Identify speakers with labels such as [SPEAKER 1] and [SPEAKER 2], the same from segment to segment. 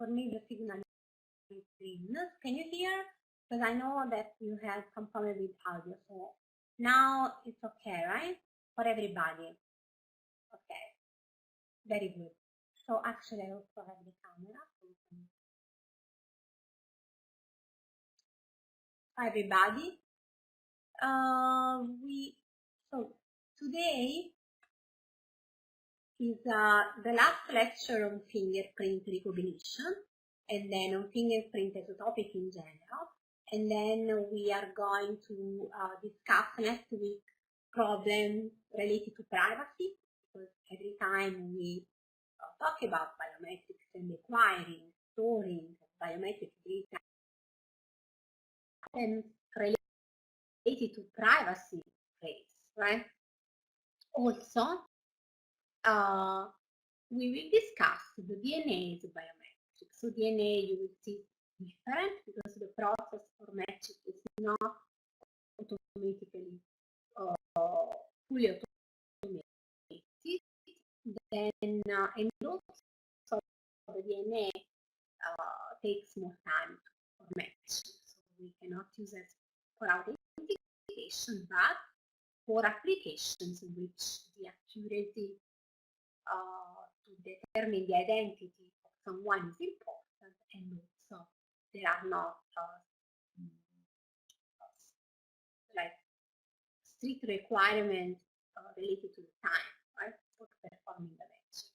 [SPEAKER 1] for me the signal is green. Can you hear? Because I know that you have some problem with audio, so now it's okay, right? For everybody. Okay, very good. So actually I also have the camera. Hi everybody. So today is the last lecture on fingerprint recognition, and then on fingerprint as a topic in general. And then we are going to discuss next week problems related to privacy, because every time we talk about biometrics and acquiring, storing biometric data, and related to privacy rates, right? Also, we will discuss the DNA's biometrics. So DNA, you will see different because the process for matching is not automatically fully automated. Then and also the DNA takes more time for matching, so we cannot use it for authentication, but for applications in which the accuracy to determine the identity of someone is important, and also there are not like strict requirements related to the time, right, for performing the matching.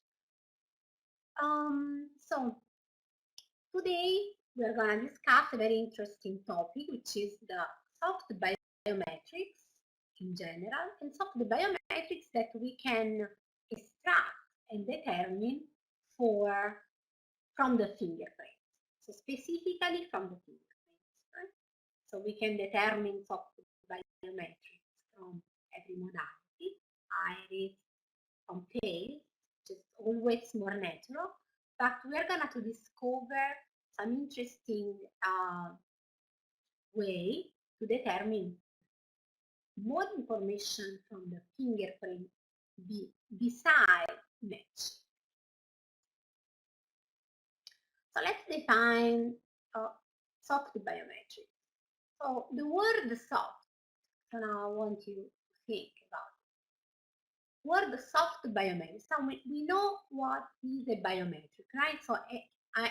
[SPEAKER 1] So today we are going to discuss a very interesting topic, which is the soft biometrics in general, and soft biometrics that we can extract and determine from the fingerprint. So specifically from the fingerprints, right? So we can determine soft biometrics from every modality, iris, from face, which is always more natural. But we are going to discover some interesting way to determine more information from the fingerprint besides match. So let's define soft biometrics. So the word soft, so now I want you to think about it. Word soft biometrics. So we know what is a biometric, right? So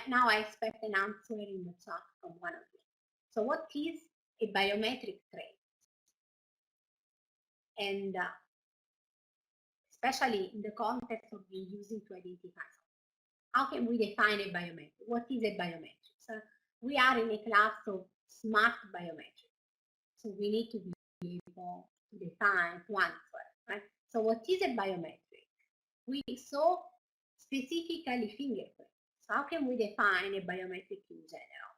[SPEAKER 1] now I expect an answer in the chat from one of you. So what is a biometric trait? And especially in the context of using to identify something. How can we define a biometric? What is a biometric? So we are in a class of smart biometrics. So we need to be able to define, to answer, right? So what is a biometric? We saw specifically fingerprint. So how can we define a biometric in general?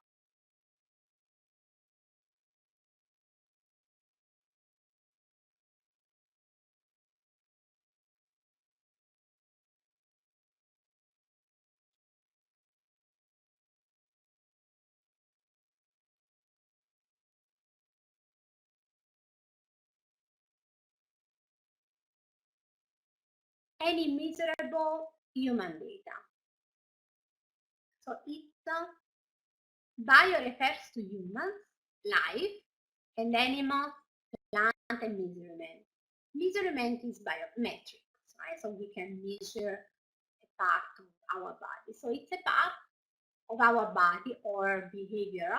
[SPEAKER 1] Any measurable human data. So bio refers to humans, life, and animals, plant, and measurement. Measurement is biometrics, right? So we can measure a part of our body. So it's a part of our body or behavior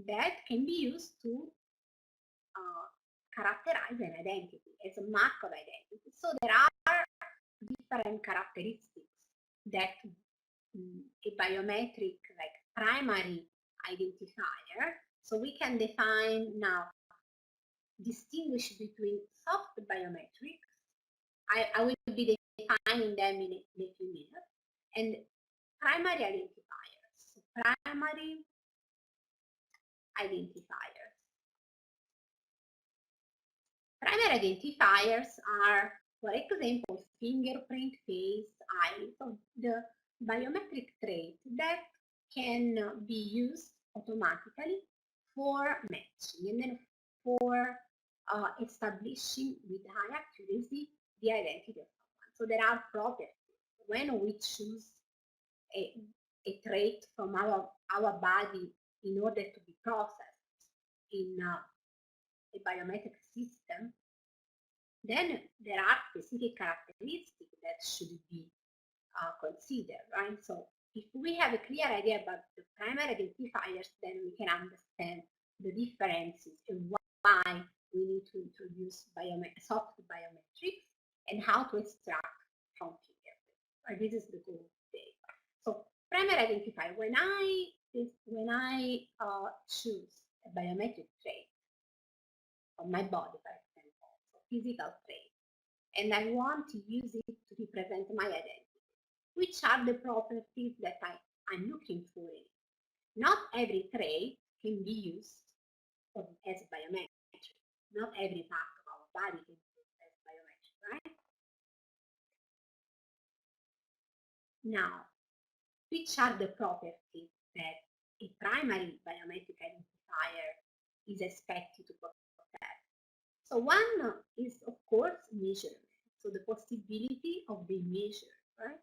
[SPEAKER 1] that can be used to characterize an identity, as a mark of identity. So there are different characteristics that a biometric, like primary identifier. So we can define now, distinguish between soft biometrics. I will be defining them in a few minutes, and primary identifiers. So primary identifiers. Primary identifiers are, for example, fingerprint, face, eyes, so the biometric trait that can be used automatically for matching and then for establishing with high accuracy the identity of someone. So there are properties when we choose a trait from our body in order to be processed in a biometric system, then there are specific characteristics that should be considered, right? So if we have a clear idea about the primary identifiers, then we can understand the differences and why we need to introduce soft biometrics and how to extract from fingerprints. Right? This is the goal today. So primary identifier, when I choose a biometric trait on my body, for example, so physical trait, and I want to use it to represent my identity, which are the properties that I'm looking for in it. Not every trait can be used as biometric. Not every part of our body can be used as biometric, right? Now, which are the properties that a primary biometric identifier is expected to possess? So one is, of course, measurement. So the possibility of being measured, right?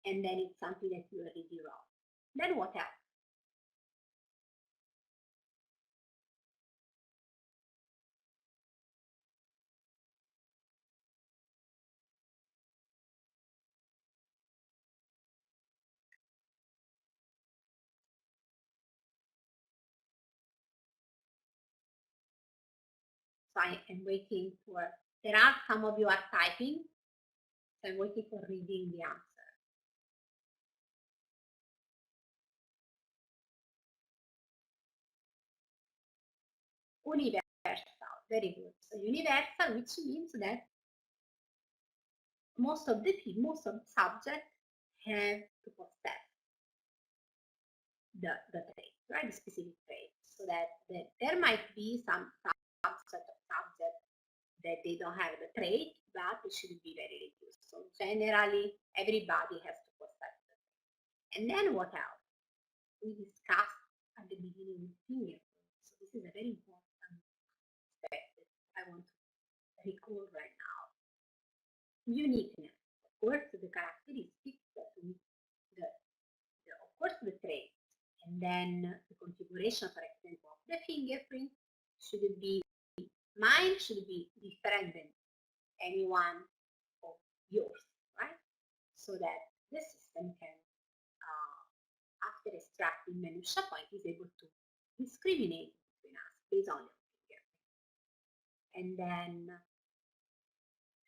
[SPEAKER 1] And then it's something that you already wrote. Then what else? So I am waiting for, there are some of you are typing, so I'm waiting for reading the answer. Universal, very good. So universal, which means that most of the subjects have to possess the trait, right? The specific trait. So that there might be some subset of subjects that they don't have the trait, but it should be very reduced. So generally, everybody has to possess the trait. And then what else? We discussed at the beginning with fingerprints. So this is a very important aspect that I want to recall right now. Uniqueness, of course, the characteristics that of course, the traits, and then the configuration, for example, of the fingerprint should be, mine should be different than anyone of yours, right? So that the system can, after extracting minutia point, is able to discriminate between us based on your fingerprint. And then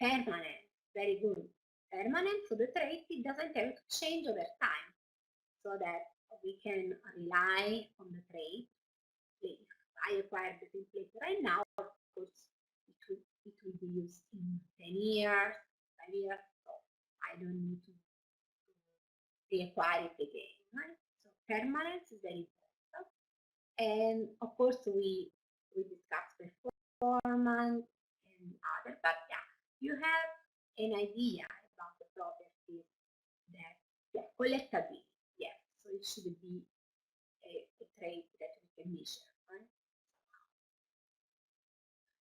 [SPEAKER 1] permanent, very good. Permanent, so the trait, it doesn't have to change over time, so that we can rely on the trait. If I acquire the template right now, of course, it will be used in 10 years, 5 years, so I don't need to reacquire it again, right? So permanence is very important. And of course, we discussed performance and other, but yeah, you have an idea about the properties that, yeah, collectability, yes, so it should be a trait that we can measure, right?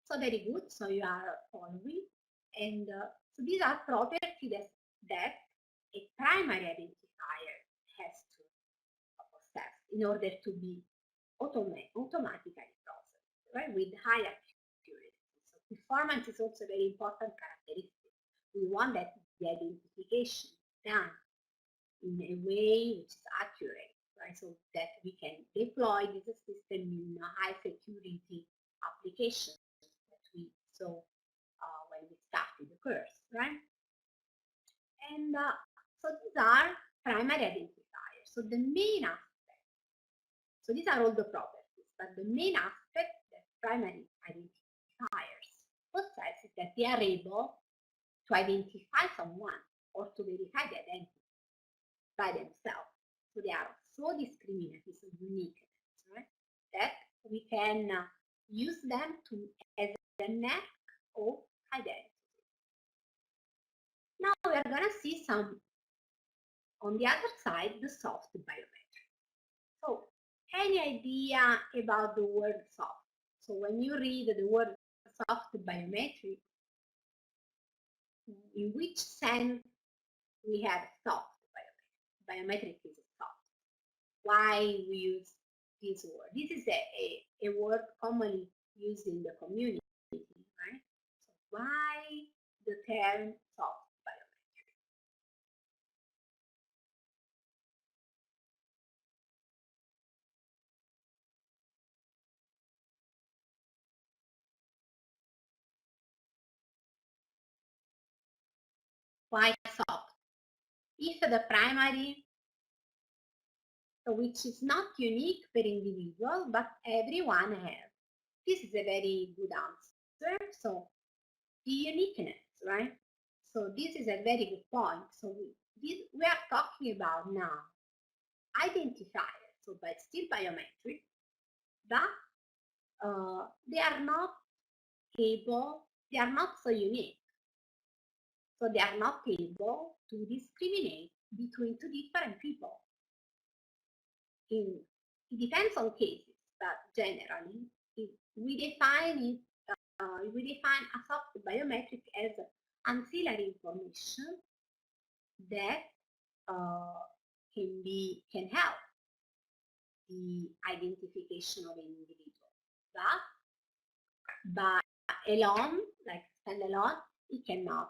[SPEAKER 1] So very good, so you are following, and so these are properties that a primary identifier has to possess in order to be automatically processed, right, with higher accuracy. So performance is also a very important characteristic. We want that the identification done in a way which is accurate, right, so that we can deploy this system in a high security application that we saw when we started the course, right? And so these are primary identifiers. So the main aspect, so these are all the properties, but the main aspect that primary identifiers possess is that they are able to identify someone or to verify the identity by themselves. So they are so discriminative, so unique, right, that we can use them as a net of identity. Now we are going to see some, on the other side, the soft biometric. So any idea about the word soft? So when you read the word soft biometric, in which sense we have soft biometric? biometric is soft. Why we use this word? This is a word commonly used in the community, right? So why the term soft biometric? Why soft? If the primary, which is not unique per individual, but everyone has. This is a very good answer. So the uniqueness, right? So this is a very good point. So we are talking about now identifiers, so but still biometric, but they are not able, they are not so unique. So they are not able to discriminate between two different people. It depends on cases, but generally, we define it. We define a soft biometric as ancillary information that can help the identification of an individual. But alone, like standalone, it cannot.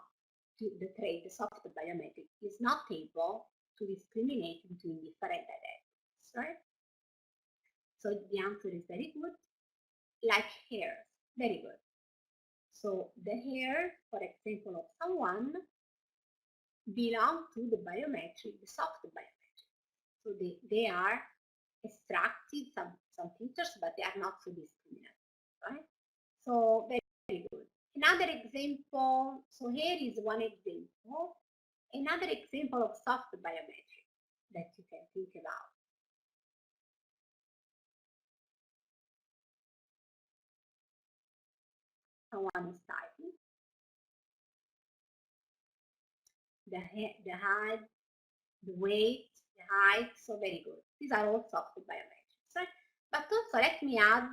[SPEAKER 1] The soft biometric is not able to discriminate between different identities, right? So the answer is very good. Like hairs, very good. So the hair, for example, of someone belong to the biometric, the soft biometric. So they are extracted some features, but they are not so discriminant, right? So very good. Another example, so here is one example. Another example of soft biometric that you can think about. Someone is typing. The height, the weight, the height, so very good. These are all soft biometrics, right? But also let me add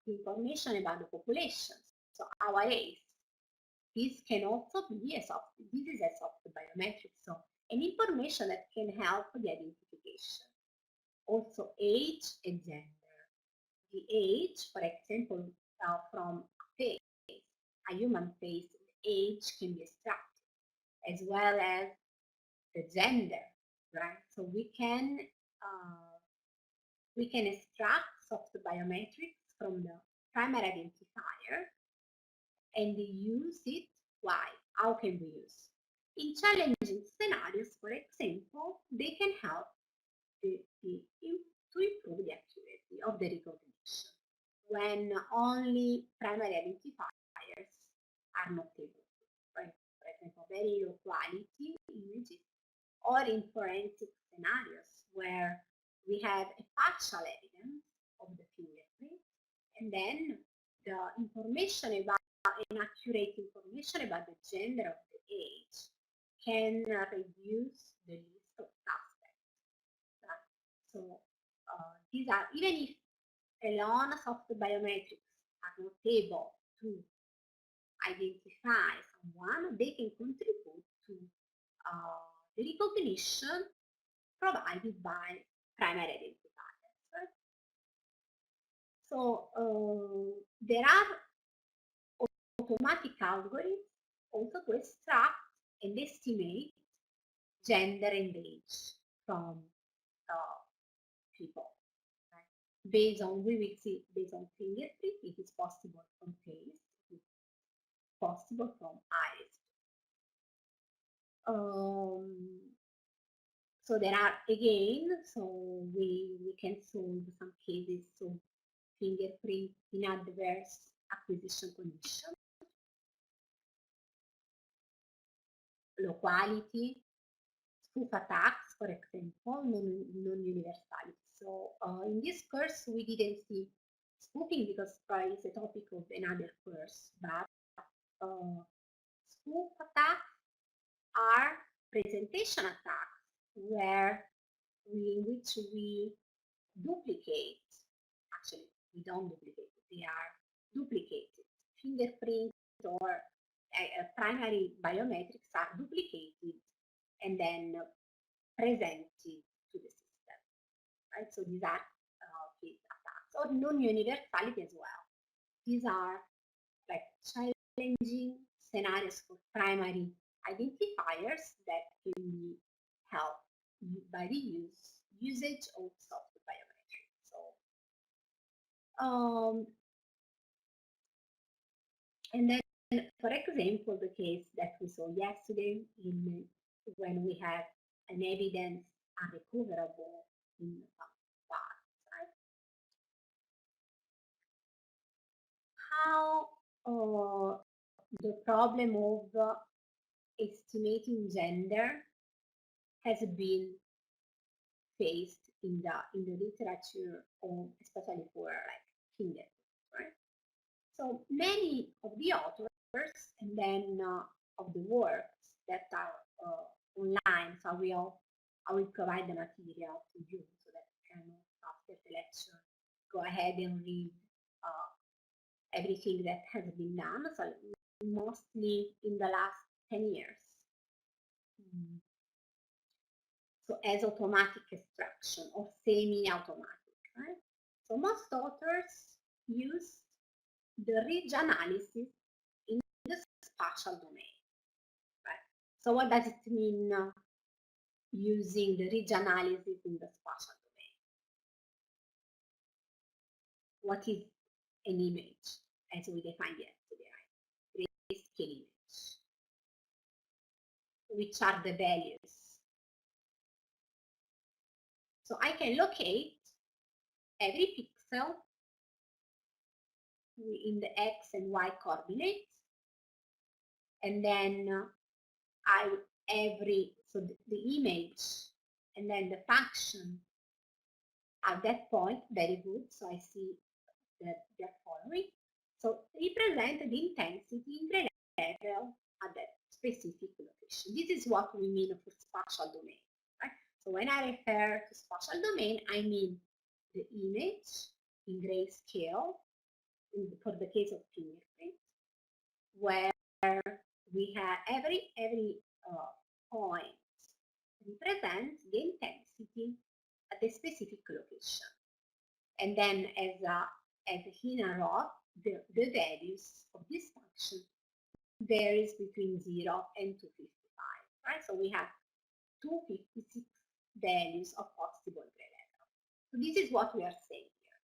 [SPEAKER 1] information about the population, so our age. This can also be this is a soft biometric, so an information that can help the identification. Also age and gender. The age, for example, from face, a human face, the age can be extracted, as well as the gender, right? So we can extract soft biometrics from the primary identifier and use it. Why? How can we use? In challenging scenarios, for example, they can help to improve the accuracy of the recognition when only primary identifiers are not able to. Right? For example, very low quality images, or in forensic scenarios where we have a partial evidence of the fingerprint, and then the information about inaccurate information about the gender of the age can reduce the list of suspects. Right? So these are, even if alone soft biometrics are not able to identify someone, they can contribute to the recognition provided by primary identifiers. Right? So there are automatic algorithms also to extract and estimate gender and age from people. Right? Based on, we will see, based on fingerprint, it is possible from face, it is possible from eyes. So there are, again, so we can solve some cases, so fingerprint in adverse acquisition condition, low quality, spoof attacks, for example, non-universality. So in this course, we didn't see spoofing because probably it's a topic of another course, but spoof attacks are presentation attacks in which we duplicate, actually we don't duplicate, they are duplicated. Fingerprint or primary biometrics are duplicated and then presenting to the system, right? So these are phased attacks, or non-universality as well. These are like challenging scenarios for primary identifiers that can be helped by the usage of soft biometry. So, and then, for example, the case that we saw yesterday when we have an evidence unrecoverable in some parts, right? How the problem of estimating gender has been faced in the literature, especially for like fingerprints, right? So many of the authors and then of the works that are online, so I will provide the material to you so that you can, after the lecture, go ahead and read everything that has been done, so mostly in the last 10 years. So as automatic extraction or semi-automatic, right? So most authors use the ridge analysis in the spatial domain, right? So what does it mean using the ridge analysis in the spatial domain? What is an image as we defined yesterday, right? Grayscale image. Which are the values? So I can locate every pixel in the X and Y coordinates, and then so the image and then the function at that point, very good, so I see that they're following. So represent the intensity in gray level at that specific location. This is what we mean for spatial domain, right? So when I refer to spatial domain, I mean the image in grayscale for the case of fingerprint, where we have every point represents the intensity at the specific location. And then as Hina wrote, the values of this function varies between 0 and 255, right? So we have 256 values of possible gray level. So this is what we are saying here.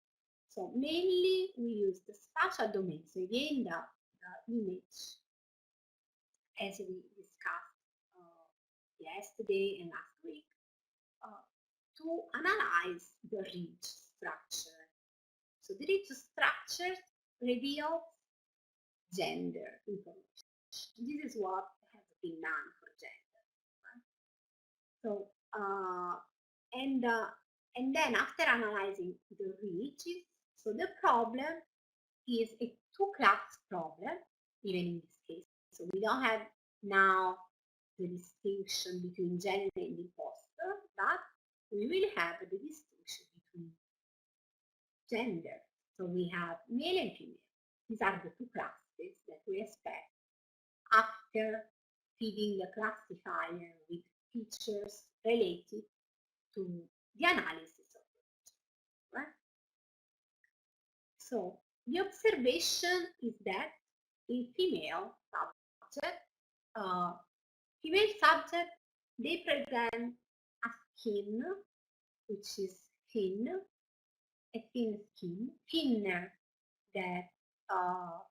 [SPEAKER 1] So mainly we use the spatial domain, so again the image as we discussed yesterday and last week, to analyze the ridge structure. So the ridge structure reveals gender information. This is what has been done for gender. Right? So and then after analyzing the ridges, so the problem is a two-class problem, even in this case. So we don't have now the distinction between gender and imposter, but we will have the distinction between gender. So we have male and female. These are the two classes that we expect after feeding the classifier with features related to the analysis of it, right? So the observation is that in female subject, they present a skin which is thin, a thin skin, thinner than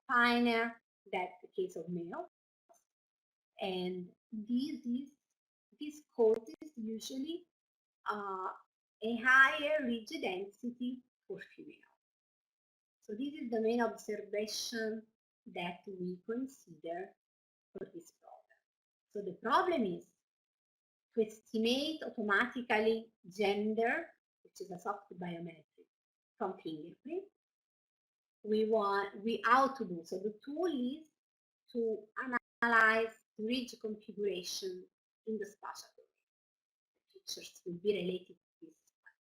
[SPEAKER 1] finer than the case of male, and this causes usually a higher ridge density for female. So this is the main observation that we consider for this problem. So the problem is to estimate automatically gender, which is a soft biometric, from fingerprint. How to do so? The tool is to analyze ridge configuration in the spatial domain. The features will be related to this one.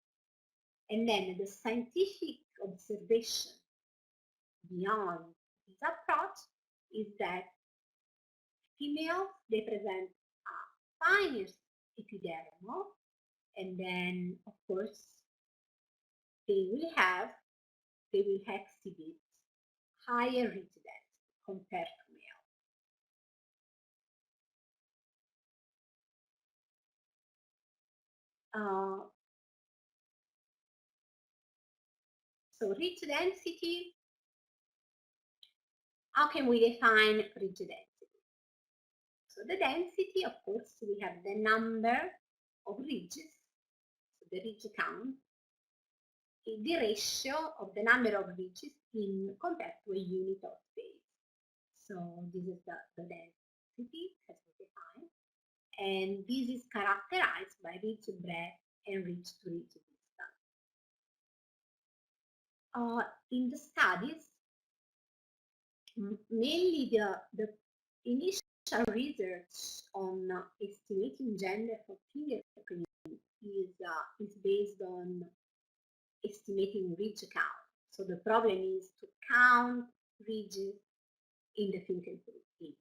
[SPEAKER 1] And then the scientific observation beyond this approach is that females, they present a finer epidermal and then of course they will exhibit higher ridge density compared to male. So ridge density, how can we define ridge density? So the density, of course, we have the number of ridges, so the ridge count, the ratio of the number of ridges in compared to a unit of space. So this is the density as we define, and this is characterized by ridge breadth and ridge to ridge distance. In the studies, mainly the initial research on estimating gender for fingerprint is based on estimating ridge count. So the problem is to count ridges in the fingerprint image.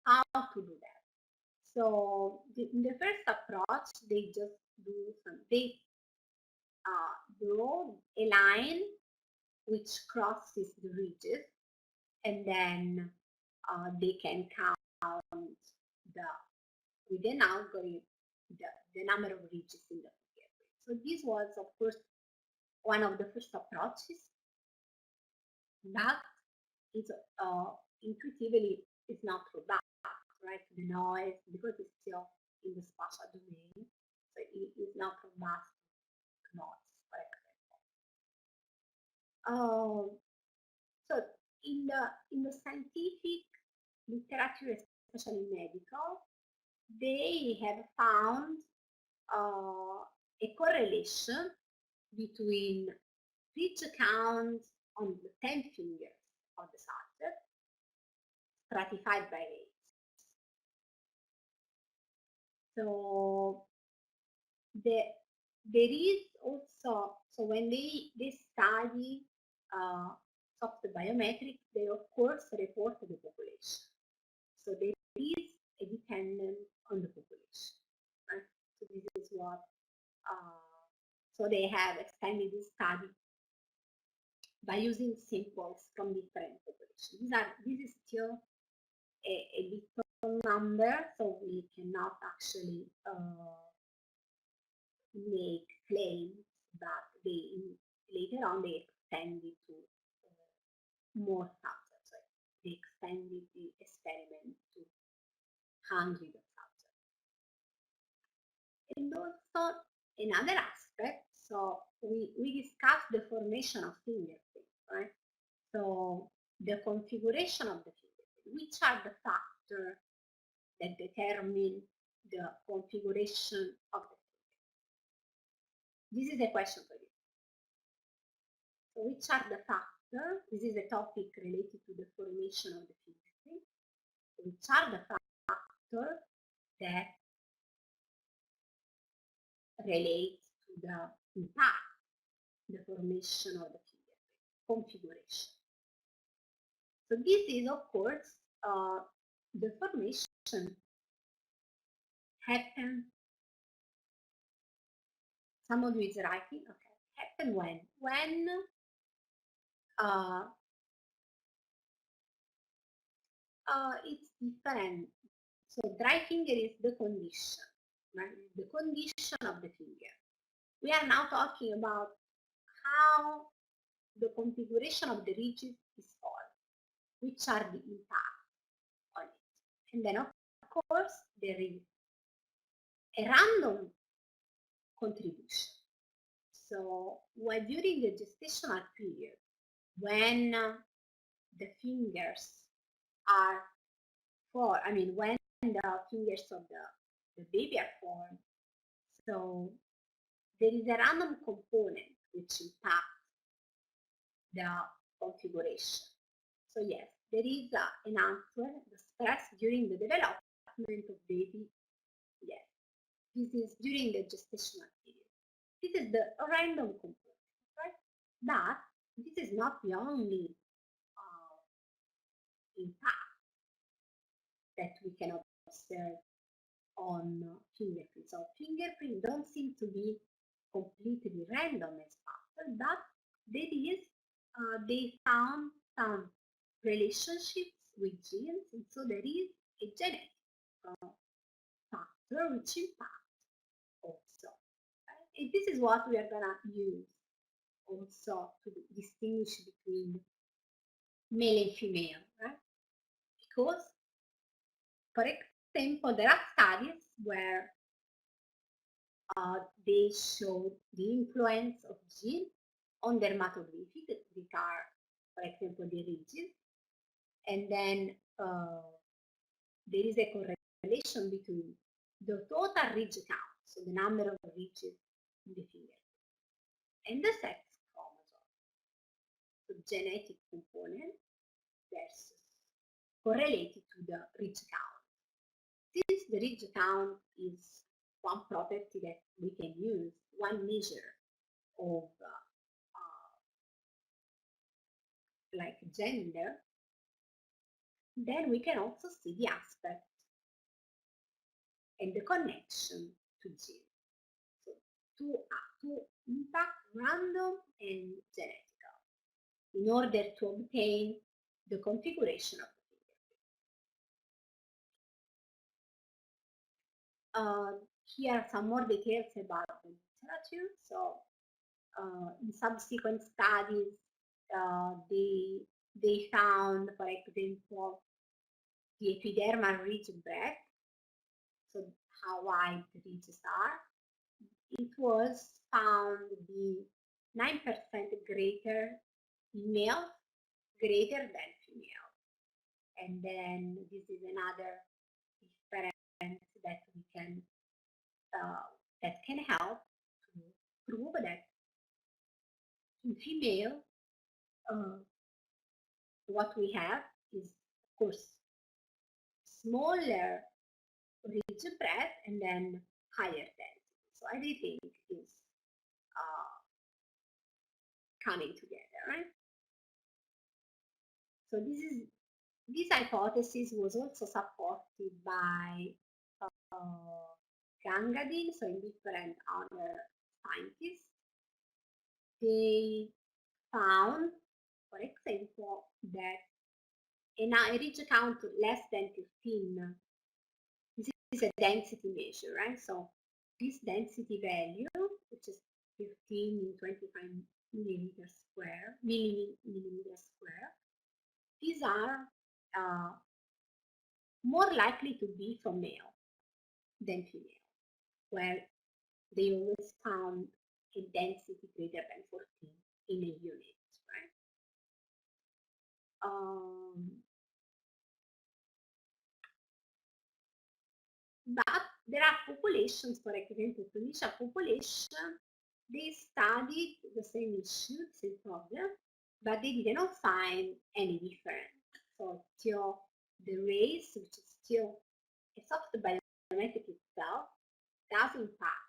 [SPEAKER 1] How to do that? So in the first approach, they just draw a line which crosses the ridges, and then they can count with an algorithm the number of ridges in the fingerprint. So this was, of course, one of the first approaches, but it's intuitively it's not robust, right? The noise, because it's still in the spatial domain, so it is not robust noise, for example. So in the scientific literature, especially medical, they have found a correlation between ridge count on the 10 fingers of the subject stratified by race. So there is also, so when they study soft biometrics, they of course report the population. So there is a dependence on the population. Right? So this is what, so they have extended this study by using samples from different populations. This is still a little number, so we cannot actually make claims that later on they extended to more subjects. Right? They extended the experiment to hundreds of subjects. And also another aspect, so we discussed the formation of fingerprints, right? So the configuration of the fingerprint, which are the factors that determine the configuration of the fingerprint? This is a question for you. So which are the factors? This is a topic related to the formation of the fingerprint. Which are the factors that relate to the impact, the formation of the fingerprint configuration? So this is, of course, the formation happens. Someone is writing, okay. Happen when? When it's different. So dry finger is the condition, right? The condition of the finger. We are now talking about how the configuration of the ridges is formed, which are the impact on it. And then of course there is a random contribution. So while during the gestational period, when the fingers are when the fingers of the baby are formed, so there is a random component which impacts the configuration. So yes, there is an answer, the stress during the development of baby. Yes, this is during the gestational period. This is the random component, right? But this is not the only impact that we can observe on fingerprints. So fingerprints don't seem to be completely random as pattern, but there is they found some relationships with genes, and so there is a genetic factor which impacts also. Right? And this is what we are gonna use also to distinguish between male and female, right? Because, for example, there are studies where they show the influence of gene on dermatography, that are, for example, the ridges, and then there is a correlation between the total ridge count, so the number of ridges in the finger, and the sex chromosome, the genetic component versus correlated to the ridge count. Since the ridge count is one property that we can use, one measure of like gender, then we can also see the aspect and the connection to gene. So two impact, random and genetical, in order to obtain the configuration of the fingerprint. Here are some more details about the literature. So in subsequent studies, they found, for example, the epidermal ridge breadth, so how wide the ridges are. It was found to be 9% greater in male, greater than female. And then this is another difference that we can that can help to prove that in female what we have is, of course, smaller ridge breadth and then higher density. So everything is coming together, right? So this hypothesis was also supported by Gangadin, so in different other scientists. They found, for example, that a ridge count less than 15, this is a density measure, right? So this density value, which is 15 in 25 millimeters square, these are more likely to be from male than female, where they always found a density greater than 14 in a unit, right? But there are populations, for example, Tunisia population, they studied the same issue, the same problem, but they did not find any difference. So still the race, which is still a soft biometric itself, does impact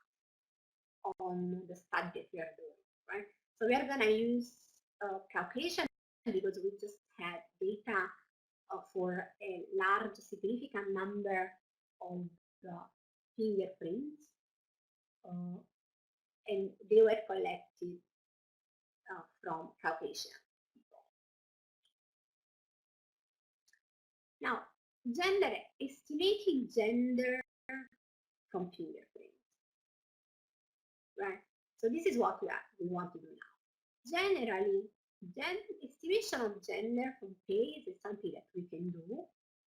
[SPEAKER 1] on the study that we are doing, right? So we are going to use Caucasian because we just had data for a large, significant number of the fingerprints, and they were collected from Caucasian people. Now, estimating gender from fingerprints, right? So this is what we want to do now. Generally, estimation of gender from face is something that we can do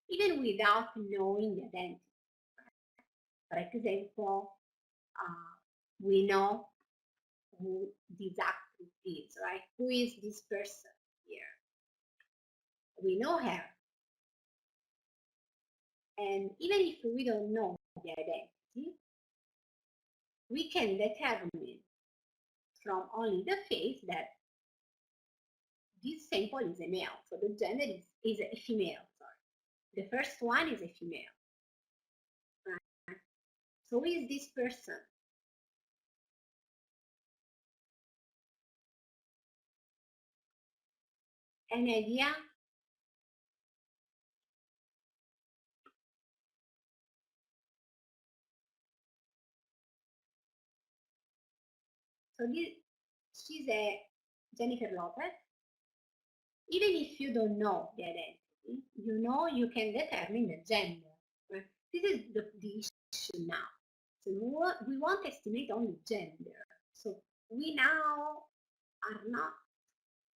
[SPEAKER 1] even without knowing the identity. For example, we know who this actress is, right? Who is this person here? We know her. And even if we don't know the identity, we can determine from only the face that this sample is a male. So the gender is a female, sorry. The first one is a female. Right? So who is this person? Any idea? So she's a Jennifer Lopez. Even if you don't know the identity, you know you can determine the gender. Right? This is the issue now. So we want to estimate only gender. So we now are not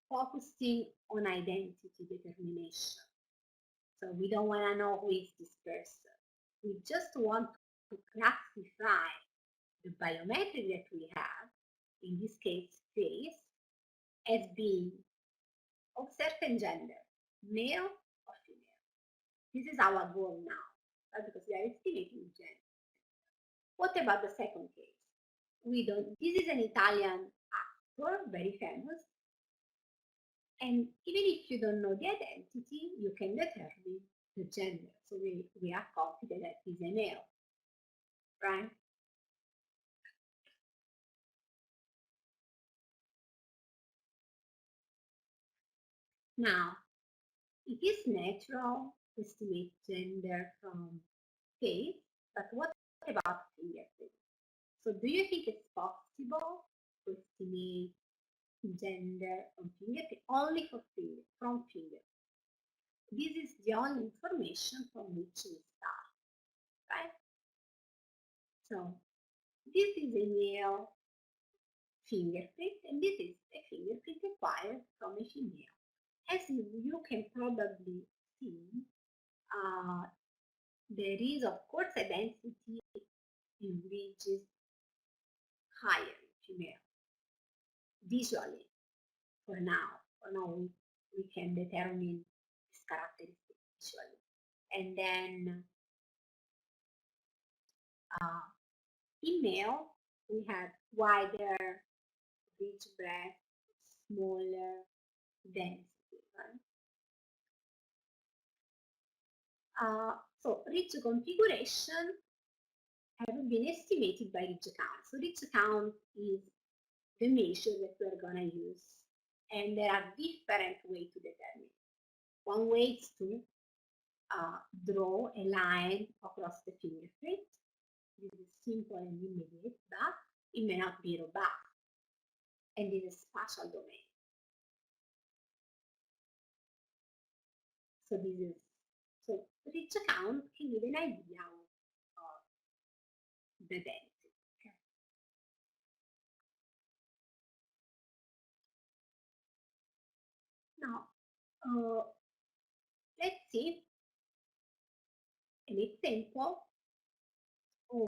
[SPEAKER 1] focusing on identity determination. So we don't want to know who is this person. We just want to classify the biometric that we have, in this case face, as being of certain gender, male or female. This is our goal now, right? Because we are estimating gender. What about the second case? This is an Italian actor, very famous, and even if you don't know the identity, you can determine the gender. So we are confident that he's a male, right? Now, it is natural to estimate gender from face, but what about fingerprint? So do you think it's possible to estimate gender from fingerprint? Only from finger. This is the only information from which we start, right? So this is a male fingerprint, and this is a fingerprint acquired from a female. As you can probably see, there is, of course, a density in which is higher in female, visually, for now. For now, we can determine this characteristic visually. And then in male, we have wider ridge breadth, smaller density, right? So ridge configuration have been estimated by ridge count. So ridge count is the measure that we're gonna use, and there are different ways to determine. One way is to draw a line across the fingerprint. This is simple and immediate, but it may not be robust, and this is spatial domain. So ridge count can give an idea of the density. Okay. Now, let's see an example of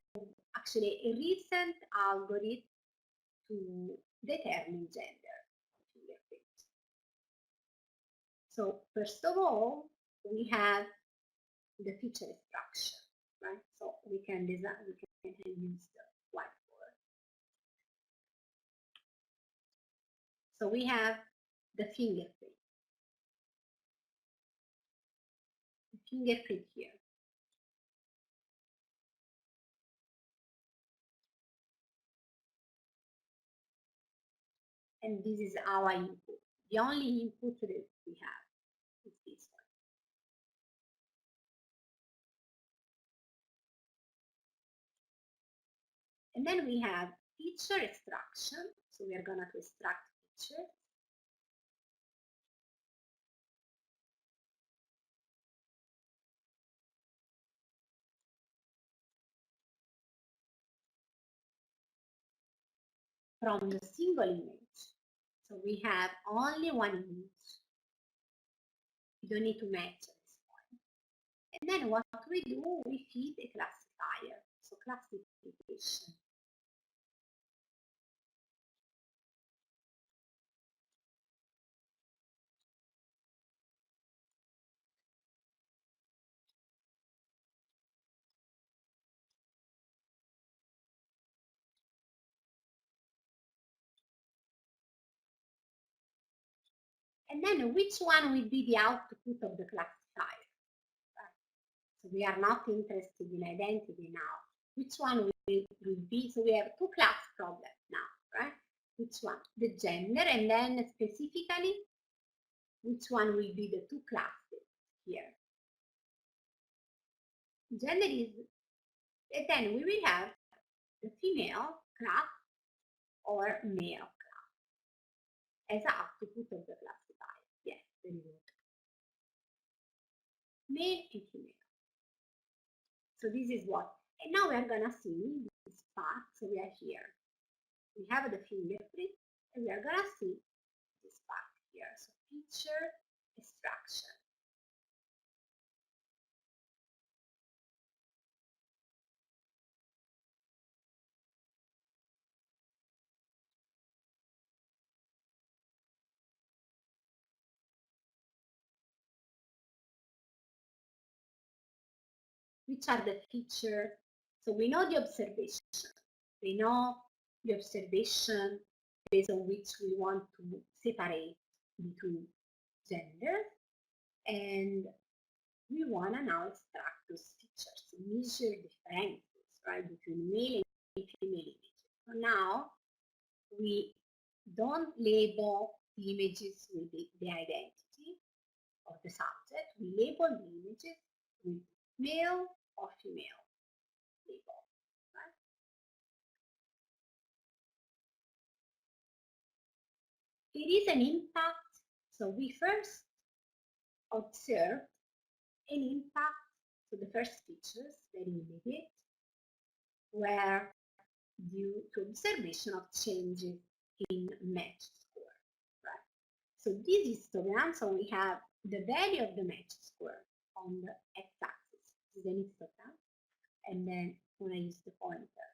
[SPEAKER 1] actually a recent algorithm to determine gender of fingerprints. So first of all, we have the feature extraction, right? So we can use the whiteboard. So we have the fingerprint. The fingerprint here. And this is our input. The only input that we have is this one. And then we have feature extraction. So we are going to extract features. From the single image. So we have only one image. You don't need to match at this point. And then what we do, we feed a classifier. So classification. And then which one will be the output of the classifier? So we are not interested in identity now. Which one will be? So we have two class problems now, right? Which one? The gender, and then specifically, which one will be the two classes here? Gender is, and then we will have the female class or male class as output of the classifier. Yes, very good. Male and female. So this is what, and now we are gonna see this part. So we are here. We have the fingerprint, and we are gonna see this part here. So feature extraction. Which are the features? So we know the observation. We know the observation based on which we want to separate between genders, and we want to now extract those features, measure differences, right, between male and female images. So now we don't label the images with the identity of the subject. We label the images with male or female label. Right? There is an impact. So we first observe an impact. So the first features, very immediate, were due to observation of changes in match score. Right? So this histogram, so we have the value of the match score on the x-axis. This is an histogram. And then when I use the pointer,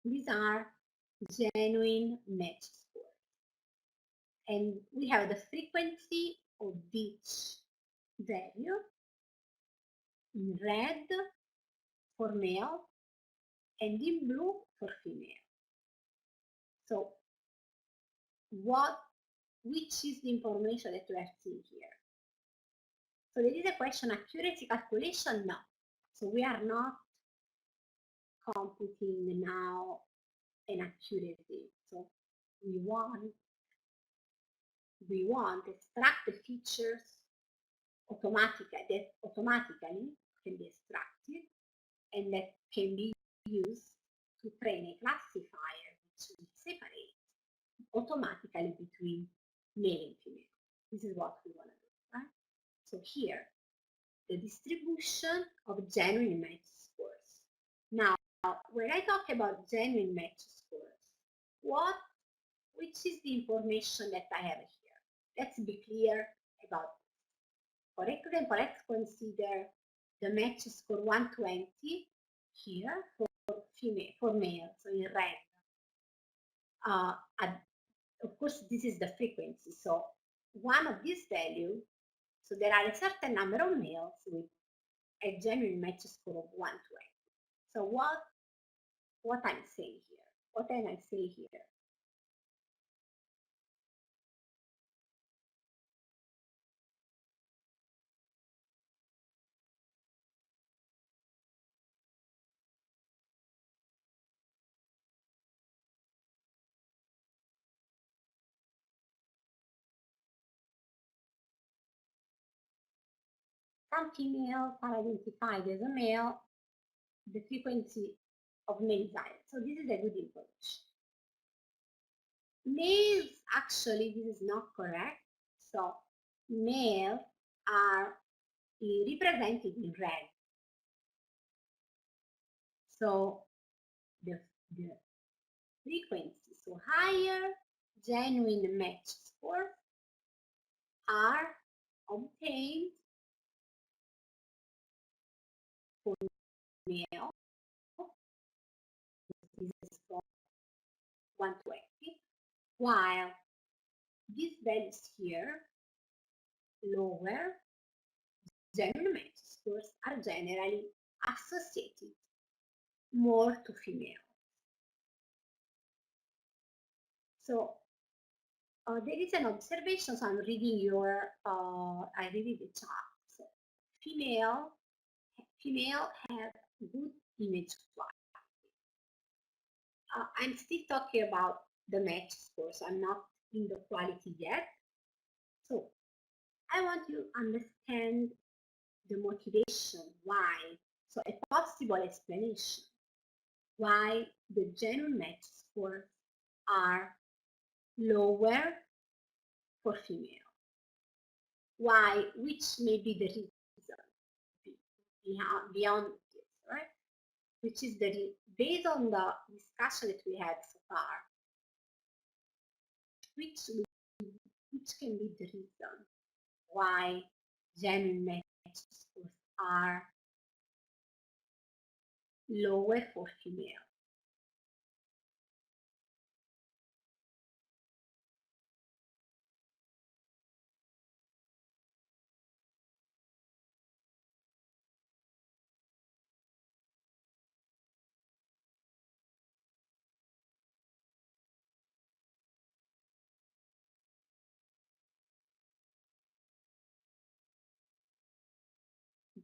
[SPEAKER 1] these are genuine match scores. And we have the frequency of each value in red for male and in blue for female. So which is the information that we are seeing here? So there is a question accuracy calculation? No. So we are not computing now an accuracy. So we want extract the features automatically that automatically can be extracted and that can be used to train a classifier which will separate automatically between male and female. This is what we want to do, right? So here, the distribution of genuine match scores. Now, when I talk about genuine match scores, which is the information that I have here? Let's be clear about this. For example, let's consider the match score 120 here for female, for male, so in red. Of course, this is the frequency. So one of these values, so there are a certain number of males with a genuine match score of 120. So what I'm saying here? What can I say here? Some females are identified as a male, the frequency of male is higher. So this is a good information. Males, actually, this is not correct. So males are represented in red. So the frequency, so higher genuine match scores are obtained for male. This is for 120, while these values here, lower genuine match scores, are generally associated more to female. So there is an observation. So I'm reading I read the chart. So female have good image quality. I'm still talking about the match scores. I'm not in the quality yet. So I want you to understand the motivation why. So a possible explanation why the genuine match scores are lower for female. Why? Which may be the reason beyond this, right? Which is based on the discussion that we had so far, which can be the reason why genuine match scores are lower for female.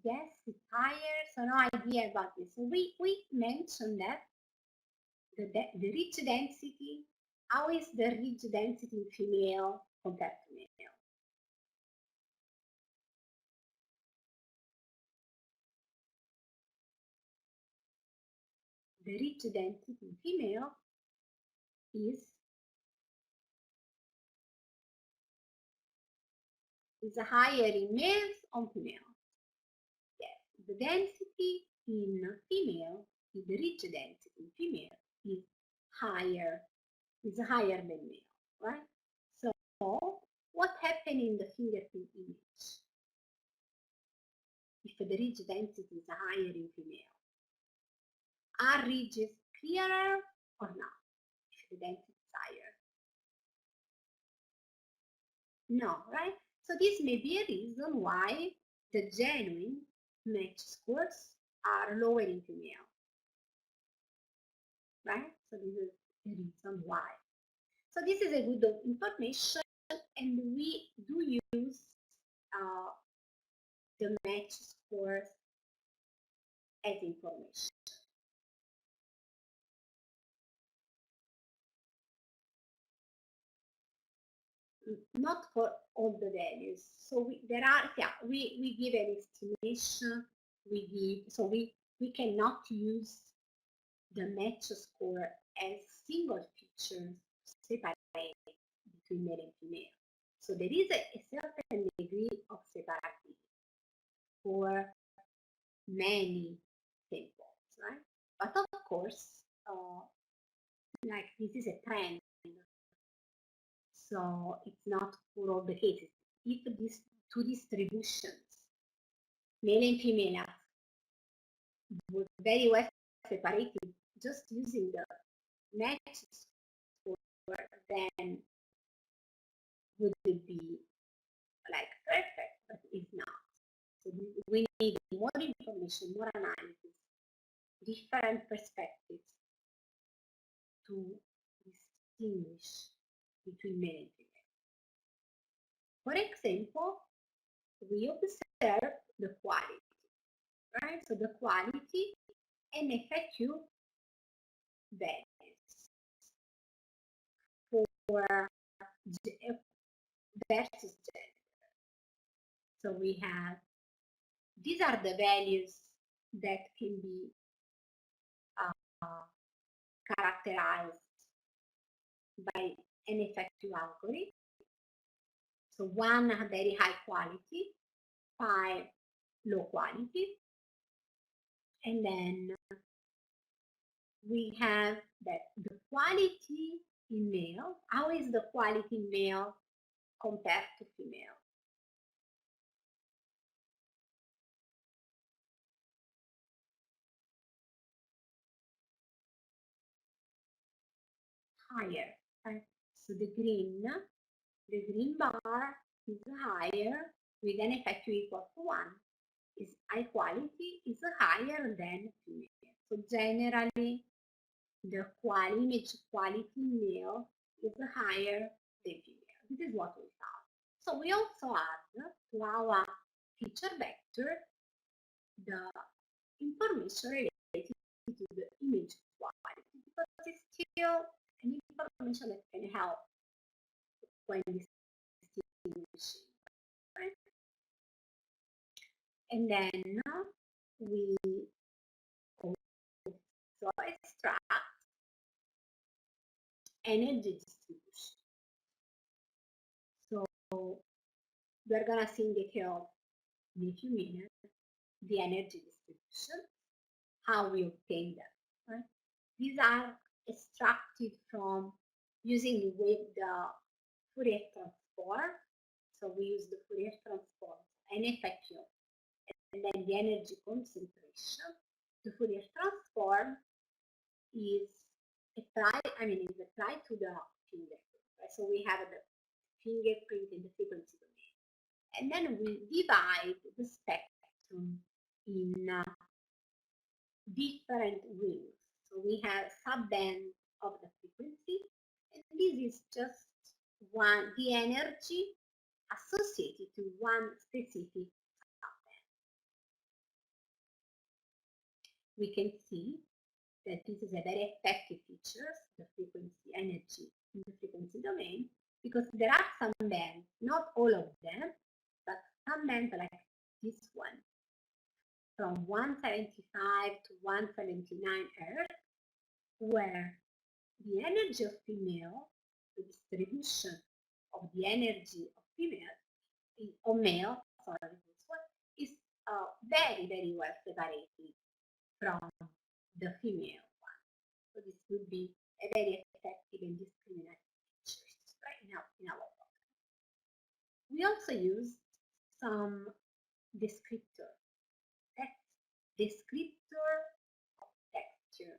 [SPEAKER 1] Yes, it's higher, so no idea about this. So we mentioned that the ridge density, how is the ridge density in female compared to male? The ridge density in female is higher in males on female. Yes, the density in female, the ridge density in female is higher than male, right? So what happened in the fingerprint image if the ridge density is higher in female? Are ridges clearer or not if the density is higher? No, right? So this may be a reason why the genuine match scores are lower in female, right? So this is the reason why. So this is a good information, and we do use the match scores as information. Not for all the values. So we give an estimation. We cannot use the match score as single features separate between male and female. So there is a certain degree of separability for many samples, right? But of course, like this is a trend, so it's not for all the cases. If these two distributions, male and female, were very well separated, just using the match score, then would it be like perfect? But it's not. So we need more information, more analysis, different perspectives to distinguish between male and female. For example, we observe the quality, right? So the quality and FAQ values for versus gender. So we have, these are the values that can be characterized by an effective algorithm. So 1 very high quality, 5 low quality, and then we have that the quality in male, how is the quality in male compared to female? Higher, right? So the green bar is higher with an effective equal to 1. Is high quality is higher than female. So generally, the image quality male is higher than female. This is what we found. So we also add to our feature vector the information related to the image quality, because it's still an information that can help when distinguishing. Right? And then we also construct energy distribution. So we're gonna see in detail in a few minutes the energy distribution, how we obtain them. Right? These are extracted from using the Fourier transform. So we use the Fourier transform, NFQ, and then the energy concentration. The Fourier transform is applied to the fingerprint. Right? So we have the fingerprint in the frequency domain, and then we divide the spectrum in different rings. So we have subband of the frequency, and this is just the energy associated to one specific subband. We can see that this is a very effective feature, the frequency energy in the frequency domain, because there are some bands, not all of them, but some bands like this one, from 175 to 179 Hz, where the energy of female, the distribution of the energy of female, or male, sorry, this one, is very, very well separated from the female one. So this would be a very effective and discriminating feature, right, in our program. We also use some descriptor. That's descriptor of texture.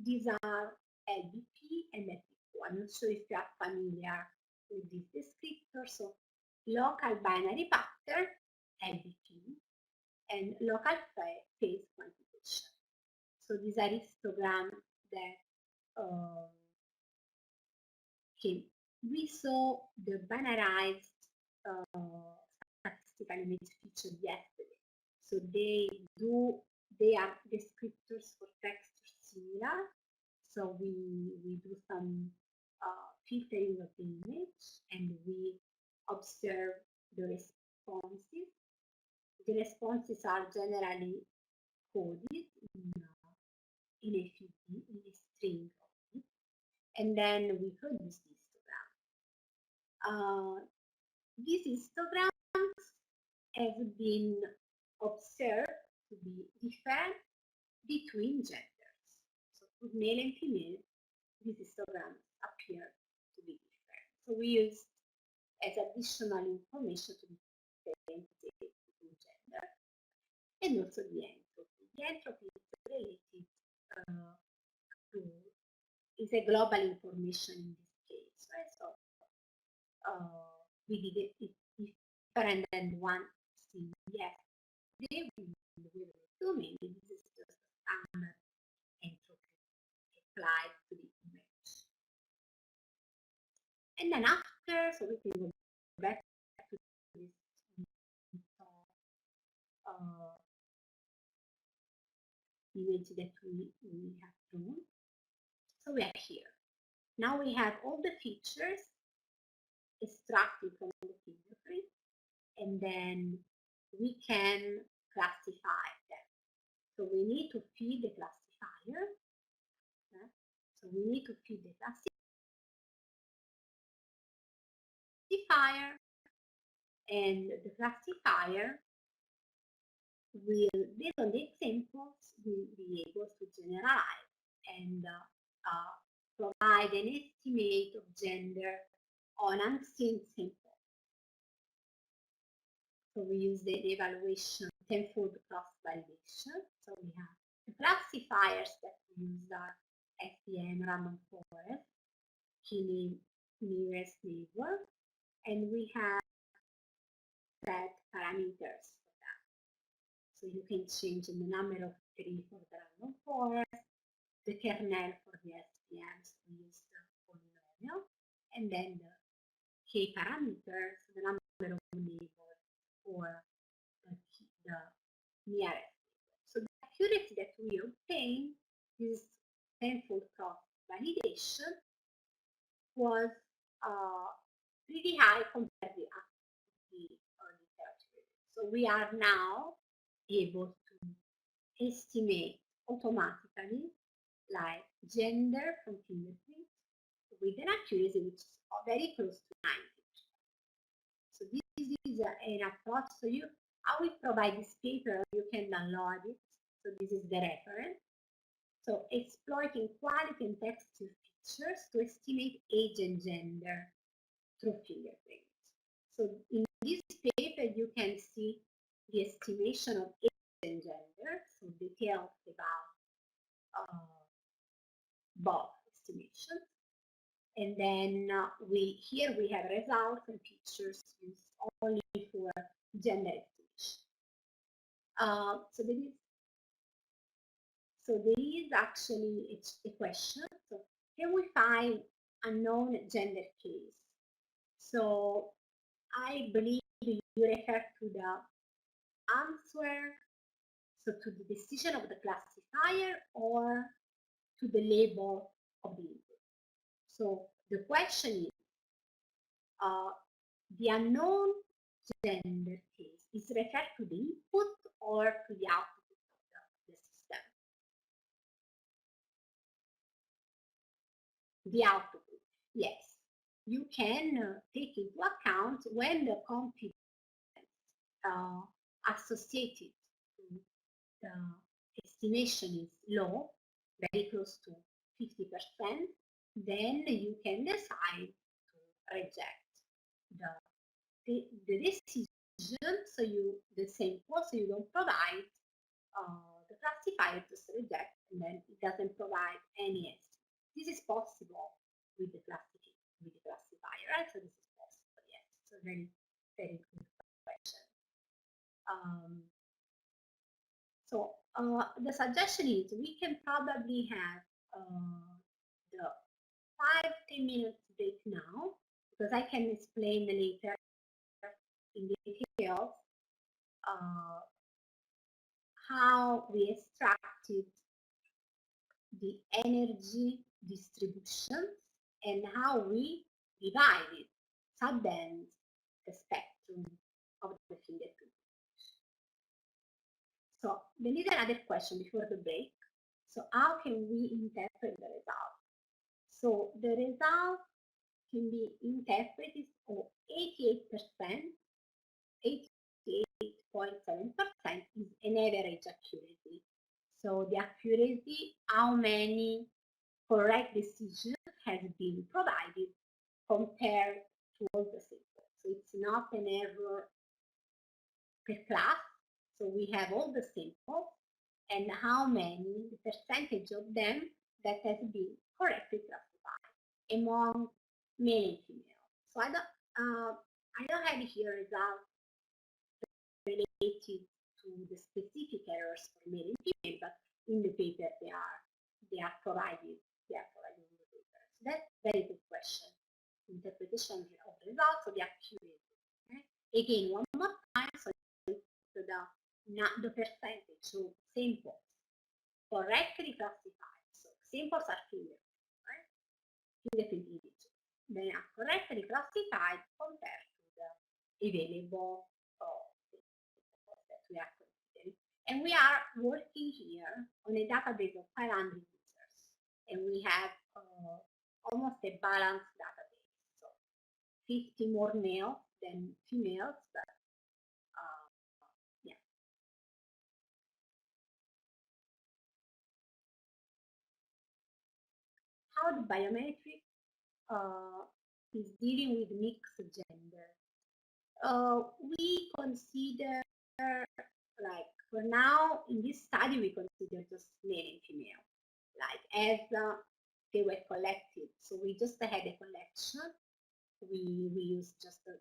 [SPEAKER 1] These are LBP and FP2. I'm not sure if you are familiar with this descriptor. So local binary pattern, LBP, and local phase quantitation. So these are histograms that we saw the binarized statistical image feature yesterday. So they are descriptors for textures similar. So we do some filtering of the image, and we observe the responses. The responses are generally coded in a FID, in a string of it, and then we produce the histogram. These histograms have been observed to be different between genders. So for male and female, these histograms appear to be different. So we use as additional information to differentiate between gender, and also the entropy. The entropy is related is a global information in this case, right? So we did it different than one thing. Yes, they will do maybe this is just a standard entropy applied to the image. And then after, so we can go back to this image that we have drawn. So we are here. Now we have all the features extracted from the fingerprint, and then we can classify them. So we need to feed the classifier. So we need to feed the classifier, and the classifier will, based on the examples, will be able to generalize and provide an estimate of gender on unseen samples. So we use the evaluation tenfold cross validation. So we have the classifiers that we use are SVM, random forest, K-name, nearest neighbor, and we have set parameters for that. So you can change the number of 3 for the random forest, the kernel for the SVM, so we use the polynomial, and then the K parameters, the number of neighbors for the nearest. So the accuracy that we obtain is tenfold cross validation was pretty high compared to the literature. So we are now able to estimate automatically like gender from fingerprint with an accuracy which is very close to 90%. So this is an approach. So I will provide this paper, you can download it. So this is the reference. So exploiting quality and texture features to estimate age and gender through fingerprints. So in this paper, you can see the estimation of age and gender, so details about both estimations. And then here we have results and pictures used only for gender estimation. So there is actually a question. So can we find unknown gender case? So I believe you refer to the answer, so to the decision of the classifier or to the label of the input. So the question is, the unknown gender case is referred to the input or to the output of the system? The output, yes. You can take into account when the confidence associated to the estimation is low, very close to 50%, then you can decide to reject the decision, so the sample, so you don't provide the classifier, just reject, and then it doesn't provide any estimate. This is possible with the classifier, right? So this is possible, yes. So very, very good question. So the suggestion is we can probably have the 5-10 minutes break now, because I can explain later in details how we extracted the energy distributions and how we divided, subband the spectrum of the fingerprint. So there is another question before the break. So how can we interpret the result? So the result can be interpreted for 88%, 88.7% is an average accuracy. So the accuracy, how many correct decisions has been provided compared to all the samples. So it's not an error per class. So we have all the samples and how many, the percentage of them that has been correctly classified among male and female. So I don't have here results related to the specific errors for male and female, but in the paper they are provided. They are provided in the paper. So that's a very good question. Interpretation of the results of the accuracy. Okay? Again, one more time, so the percentage, so samples correctly classified. So samples are fingerprint, right? Fingerprint images. They are correctly classified compared to the available that we are considering. And we are working here on a database of 500 users, and we have almost a balanced database. So 50 more males than females, but yeah. How the biometric is dealing with mixed gender. We consider, like for now in this study, we consider just male and female, like as they were collected. So we just had a collection. We use just the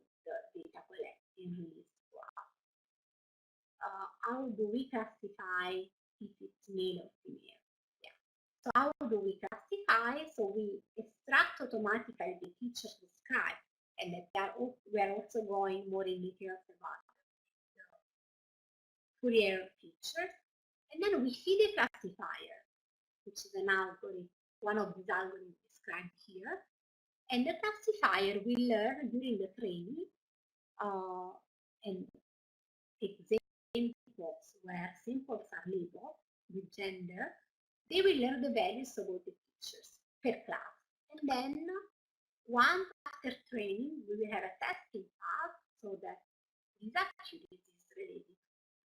[SPEAKER 1] data collected and released to us. How do we classify if it's male or female? Yeah. So how do we classify? So we extract automatically the features described, and that we are also going more in details about the Fourier features. And then we feed a classifier, which is an algorithm, one of these algorithms described here. And the classifier will learn during the training and examples where samples are labeled with gender. they will learn the values of all the teachers per class. And then once after training, we will have a testing part so that this accuracy is related to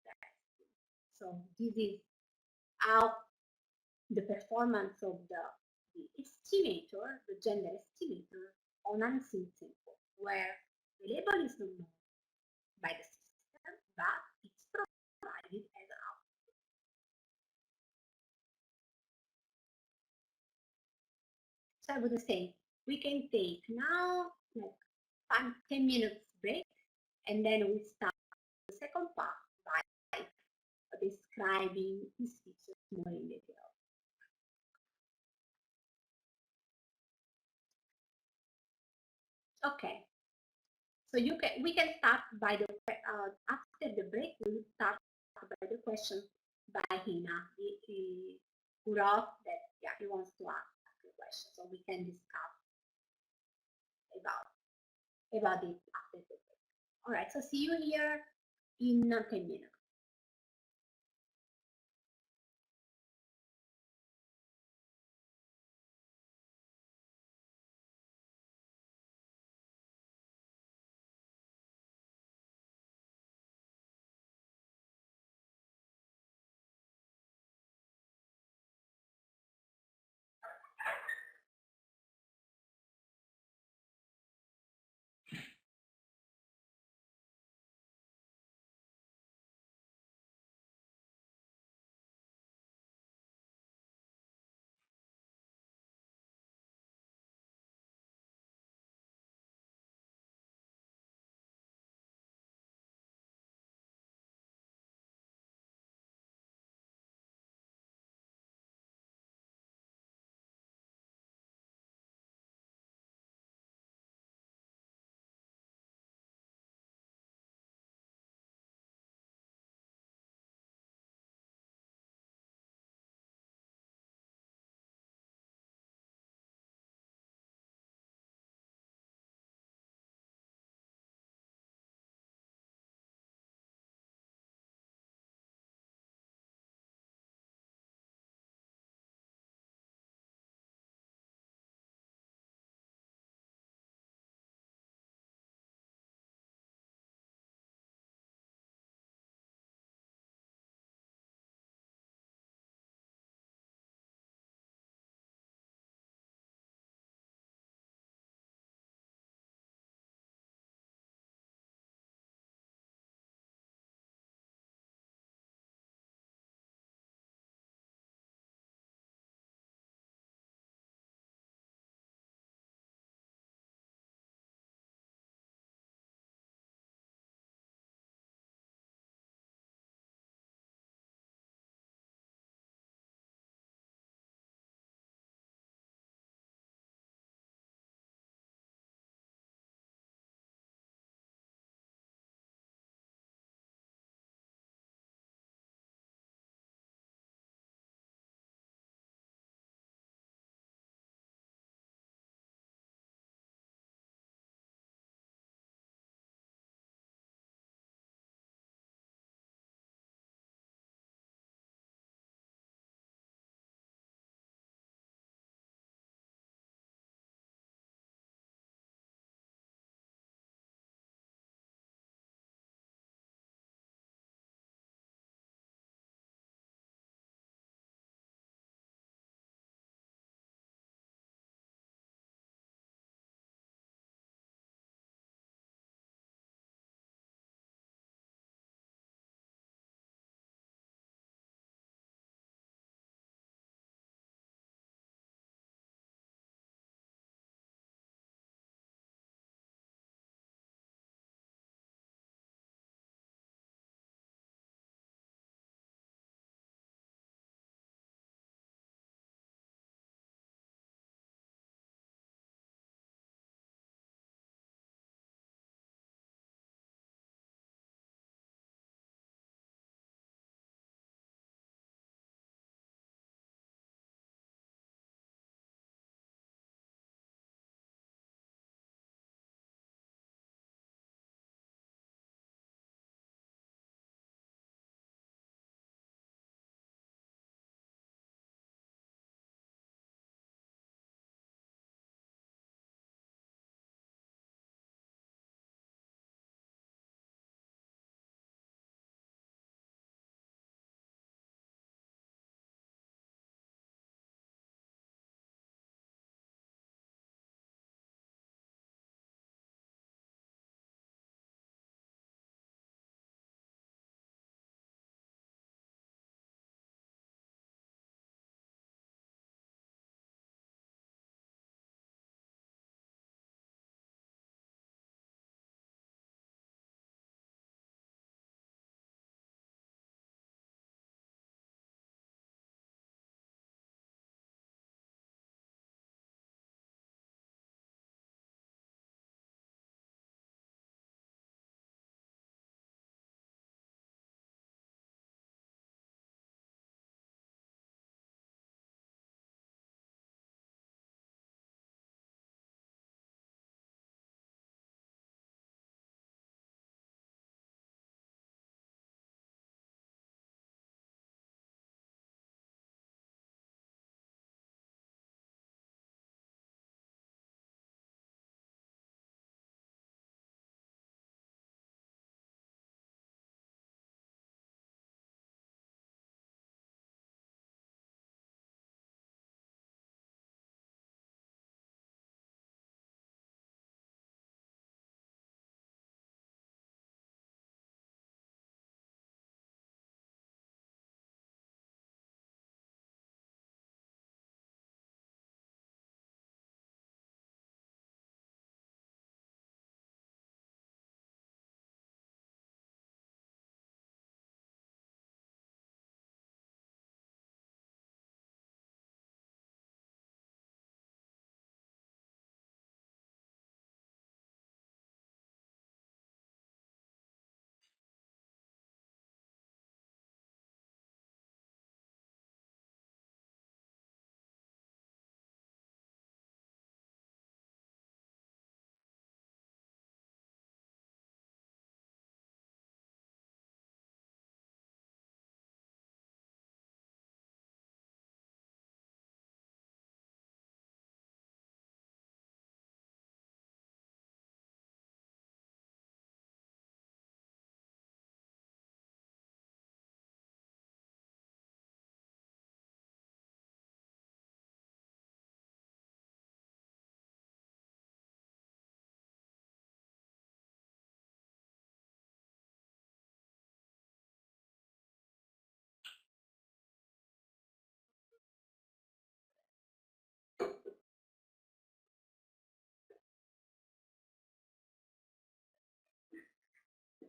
[SPEAKER 1] that. So this is how the performance of the estimator, the gender estimator on unseen sample, where the label is not known by the system, but it's provided as an output. So I would say we can take now like 10 minutes break, and then we start the second part by describing these features more in detail. Okay, so we can start by the after the break. We will start by the questions by Hina. Who wrote that he wants to ask the question, so we can discuss about it after the break. All right, so see you here in 10 minutes.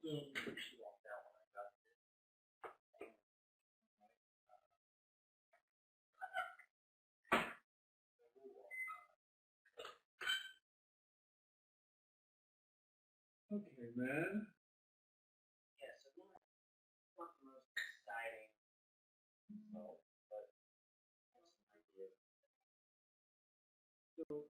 [SPEAKER 2] Okay, man.
[SPEAKER 3] Yeah, so not the most exciting result, but that's an idea.
[SPEAKER 2] So,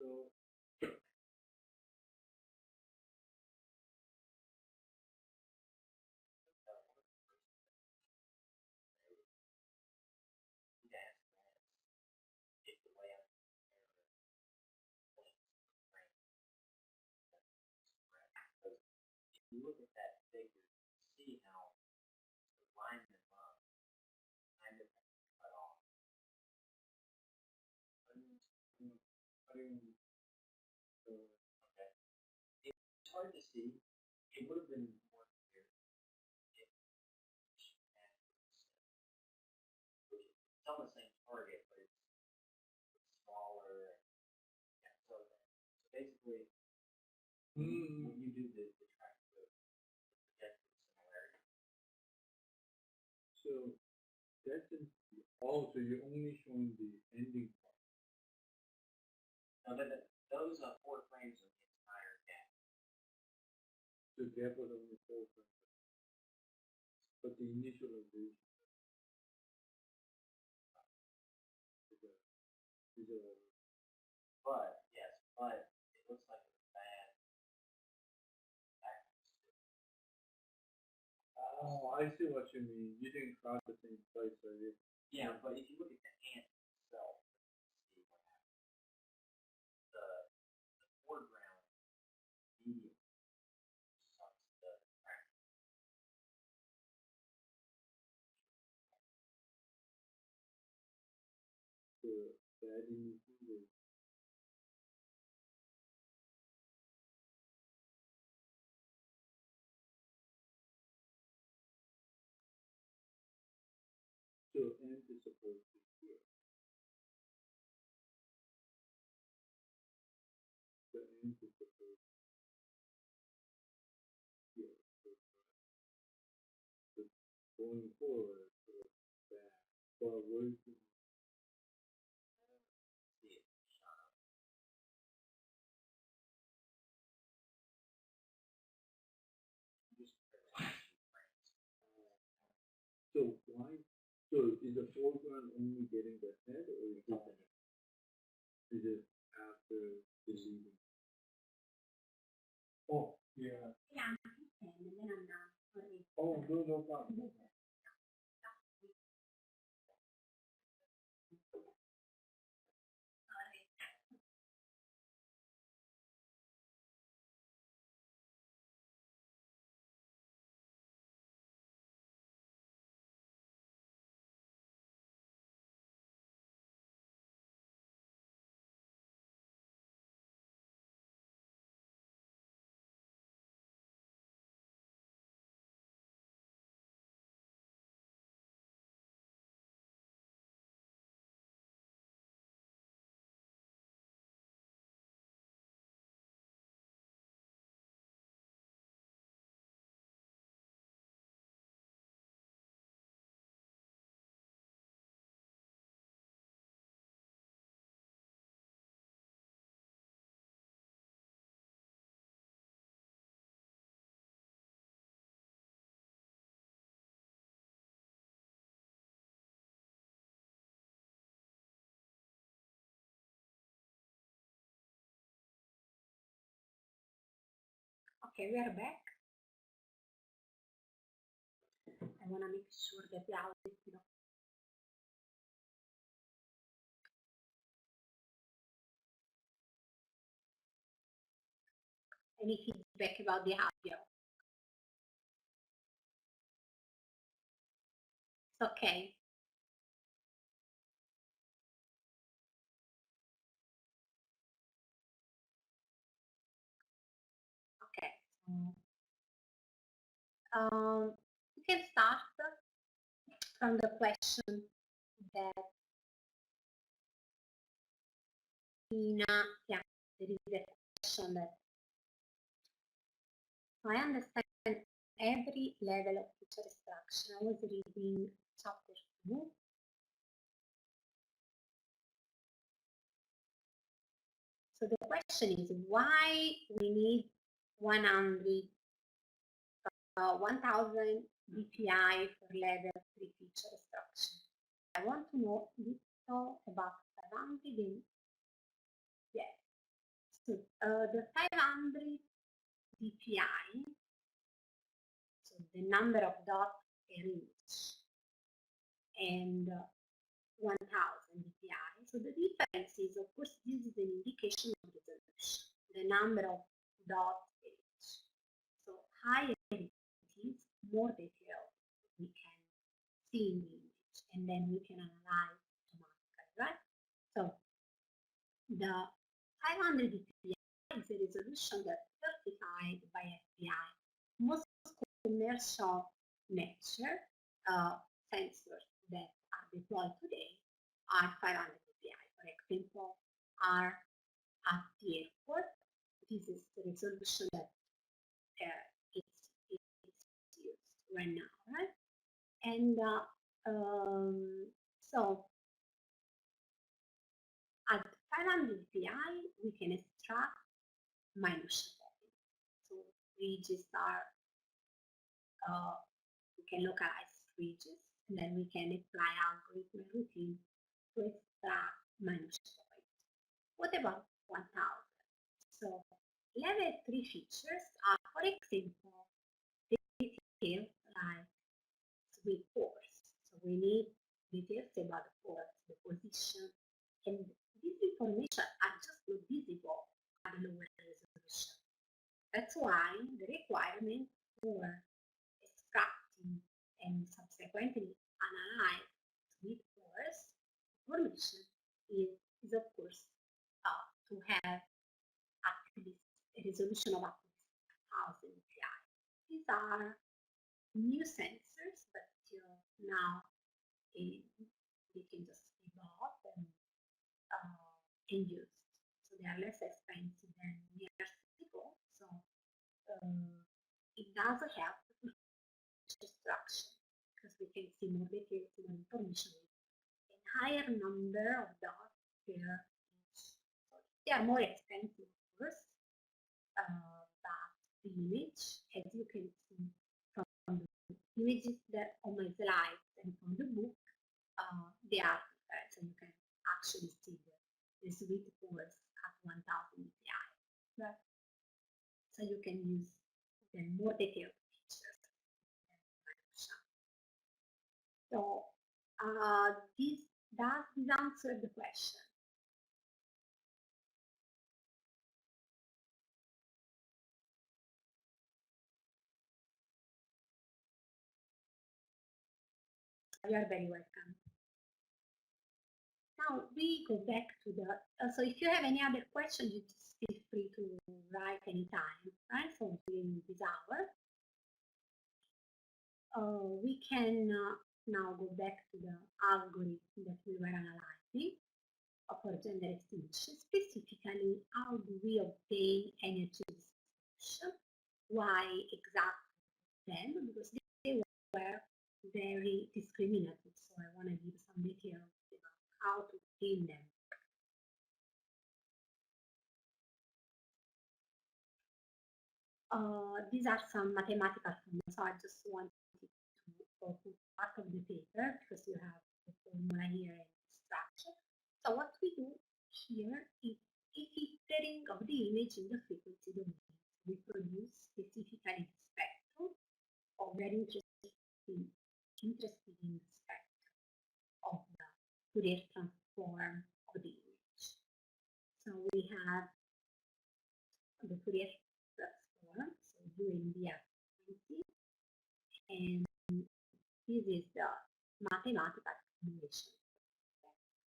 [SPEAKER 2] so
[SPEAKER 3] Yeah, it's the way I'm because if you look at that figure, you see how the linemen up kind of cut off.
[SPEAKER 2] putting
[SPEAKER 3] Okay. It's hard to see. It would have been more clear if it's on the same target, but it's smaller. Yeah, so basically, when you do the track, the projected similarity.
[SPEAKER 2] so that's in, oh, so you're only showing the ending part.
[SPEAKER 3] Now, those 4 frames are the entire gap.
[SPEAKER 2] The gap was only 4 frames. But the initial elevation is a
[SPEAKER 3] But yes, but it looks like it's bad.
[SPEAKER 2] oh, I see what you mean. You didn't crowd the same place, so you
[SPEAKER 3] Yeah, but if you look at the ant itself, see what happens. The foreground medium sucks the crack.
[SPEAKER 2] the adding the so end is supposed to be here. The end is supposed to be here. So going forward, so back. But where's the
[SPEAKER 3] See it shot up. Just the last 2 frames.
[SPEAKER 2] so why so is the foreground only getting the head or is
[SPEAKER 3] It's all
[SPEAKER 2] it is it after the leaving? Oh, yeah. Oh, no problem.
[SPEAKER 1] Okay, we are back. I want to make sure that the audio is not. Any feedback about the audio? It's okay. We can start from the question that yeah, there is a question that I understand every level of feature extraction. I was reading chapter 2. So the question is why we need 1000 dpi for level 3 feature extraction. I want to know a little about 500 and yeah. So the 500 dpi, so the number of dots per inch, and 1000 dpi. So the difference is, of course, this is an indication of resolution, the number of dots per inch. So higher it is, more detail we can see in the image, and then we can analyze automatically, right? So the 500 dpi is a resolution that's certified by FBI. Most commercial nature sensors that are deployed today are 500 dpi. For example, are at the airport. This is the resolution that it's used right now, right? And so at 500 dpi, we can extract minus shadowing. So ridges are, we can localize ridges, and then we can apply algorithm routine to extract minus shadowing. What about 1000? So level 3 features are, for example, details like sweep pores. So we need details about the pores, the position, and this information are just not visible at the lower resolution. That's why the requirement for extracting and subsequently analyze sweep pores information is of course to have at least a resolution of at least 1000 dpi. These are new sensors that now they can just be bought and used. So they are less expensive than years ago. So it does help with extraction because we can see more details, more information, and higher number of dots per inch. So they are more expensive, of course, but the image, as you can see from the images that on my slides and from the book, they are different. So you can actually see the sweep pores at 1000 dpi. Right? So you can use the more detailed features. So does this answer the question? You are very welcome. Now we go back to the, so if you have any other questions, you just feel free to write anytime, right? So during this hour. We can now go back to the algorithm that we were analyzing for gender estimation. Specifically, how do we obtain energy distribution? Why exactly them? Because they were very discriminative. So I want to give some details about how to obtain them. These are some mathematical formulas. So I just wanted to put part of the paper because you have the formula here and the structure. So what we do here is a filtering of the image in the frequency domain. We produce specifically the spectrum of very interesting spectrum of the Fourier transform of the image. So we have the Fourier transform, so U in the frequency, and this is the mathematical formulation.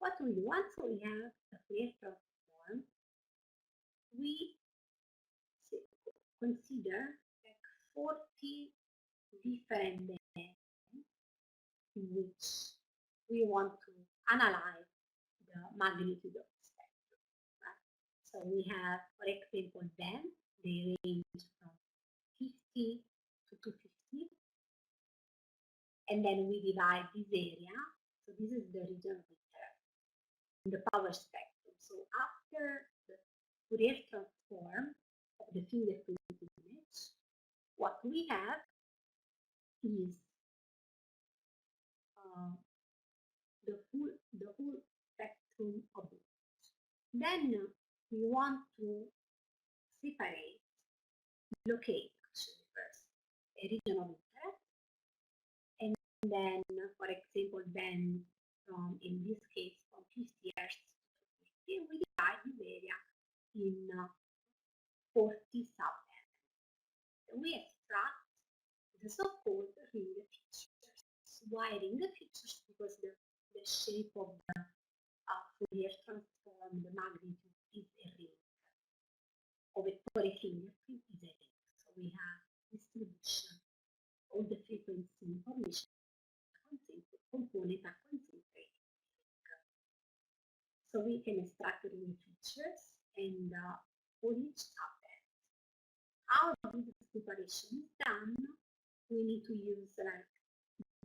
[SPEAKER 1] What we do once we have the Fourier transform, we consider 40 different bands in which we want to analyze the magnitude of the spectrum. Right? So we have, for example, bands, they range from 50 to 250, and then we divide this area. So this is the region of interest in the power spectrum. So after the Fourier transform of the fingerprint image, what we have is the whole spectrum of it. Then we want to separate, locate actually first a region of interest, and then, for example, then from, in this case, from 50 Hz to 50, we divide this area in 40 subbands. We extract the so-called ring features. Why ring features? Because the shape of the Fourier transform, the magnitude is a ring. Of a Fourier fingerprint is a ring. So we have distribution of the frequency information component are concentrated. So we can extract the ring features and for each subband. How this separation is done, we need to use like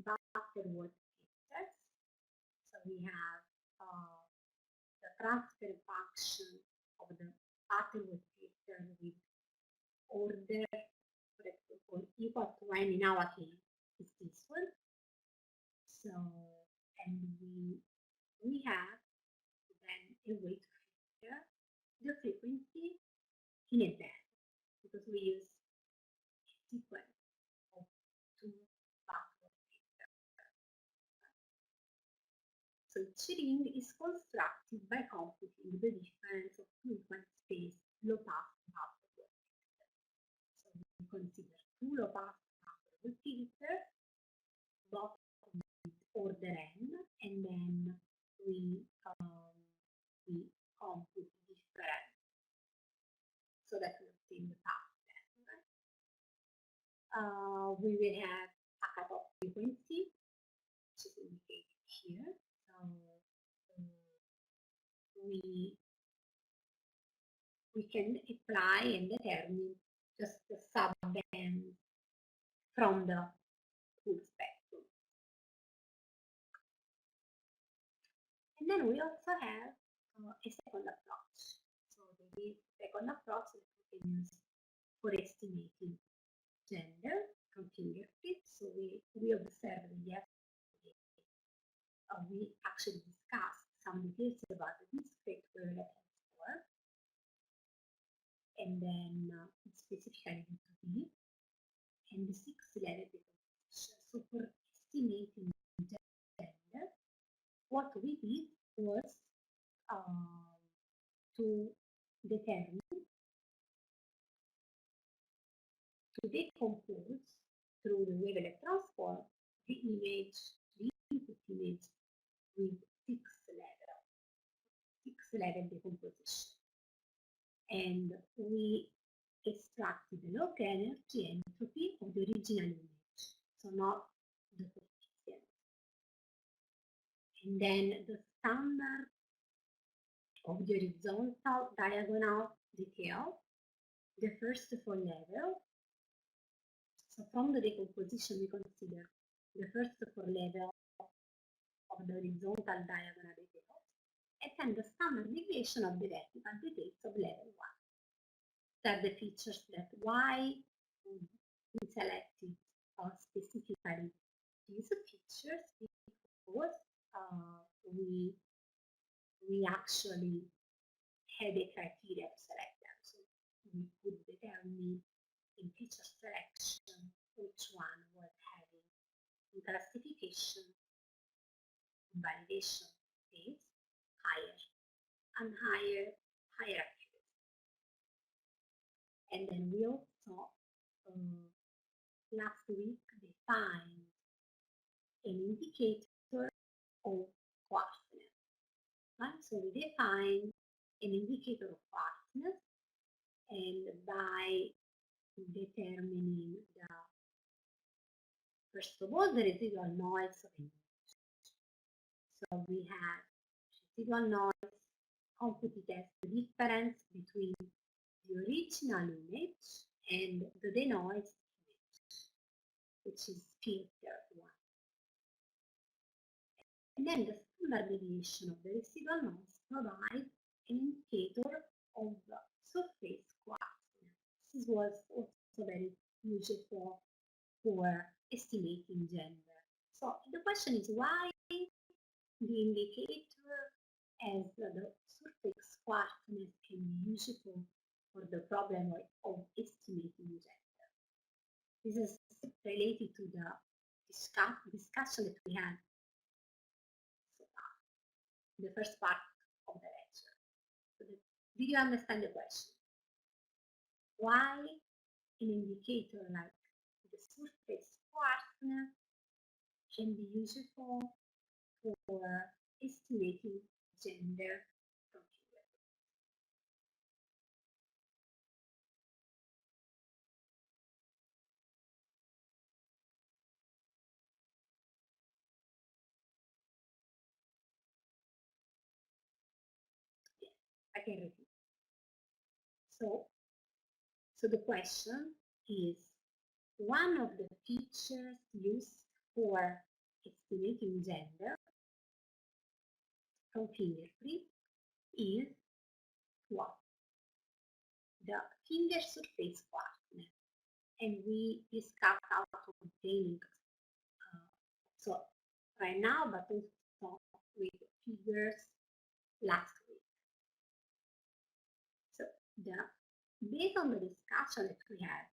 [SPEAKER 1] Butterworth filters. So we have the transfer function of the Butterworth filter with order, for example, equal to n in our case is this one. So, and we have then a way to filter the frequency in a band because we use a sequence of two Butterworth filters. So each ring is constructed by computing the difference of frequency space low pass Butterworth filters. So we consider two low pass Butterworth filters, both with order n, and then we compute the difference so that we obtain the pass band. Right? We will have a cutoff frequency, which is indicated here. So we can apply and determine just the subband from the full spectrum. And then we also have a second approach. So the second approach that we can use for estimating gender from fingerprints. So we observed yesterday, we actually discussed some details about the discrete wavelet transform, and then specifically B2B, and the 6-level decomposition. So for estimating gender, what we did was to determine, to decompose through the wavelet transform the image, the input image with 6-level decomposition. And we extracted the log energy entropy of the original image, so not the coefficient. And then the standard of the horizontal diagonal detail, the first 4 levels. So from the decomposition, we consider the first 4 levels of the horizontal diagonal detail, and then the standard deviation of the vertical details of level 1. That the features that why we selected specifically these features because we actually had a criteria to select them. So we could determine in feature selection which one was having in classification, validation phase, higher and higher accuracy. And then we also last week defined an indicator of coarseness. Right? So we define an indicator of coarseness, and by determining the, first of all, the residual noise of image. So we have residual noise computed as the difference between the original image and the denoised image, which is filter 1. And then the standard deviation of the residual noise provides an indicator of the surface quartziness. This was also very useful for estimating gender. So the question is why the indicator as the surface quartziness can be useful for the problem of estimating gender. This is related to the discussion that we had in the first part of the lecture. So did you understand the question? Why an indicator like the surface quartziness can be useful for estimating gender from fingerprints? Yes, I can repeat. So the question is, one of the features used for estimating gender from fingerprint is what? The finger surface quartziness. And we discussed how to obtain it. So right now, but also with figures last week. So based on the discussion that we had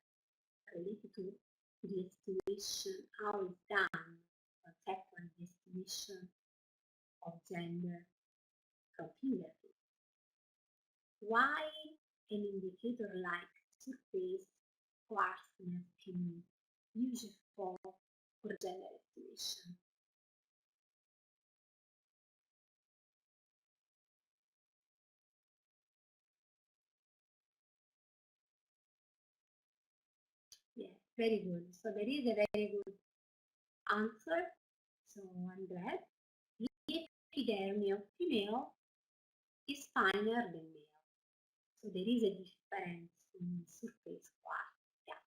[SPEAKER 1] related to the estimation, how it's done, conceptual estimation of gender from fingerprint. Why an indicator like surface quartziness can be useful for gender estimation? Yes, very good. So there is a very good answer. So I'm glad. The epidermy of female is finer than male. So there is a difference in surface quartz. Yeah.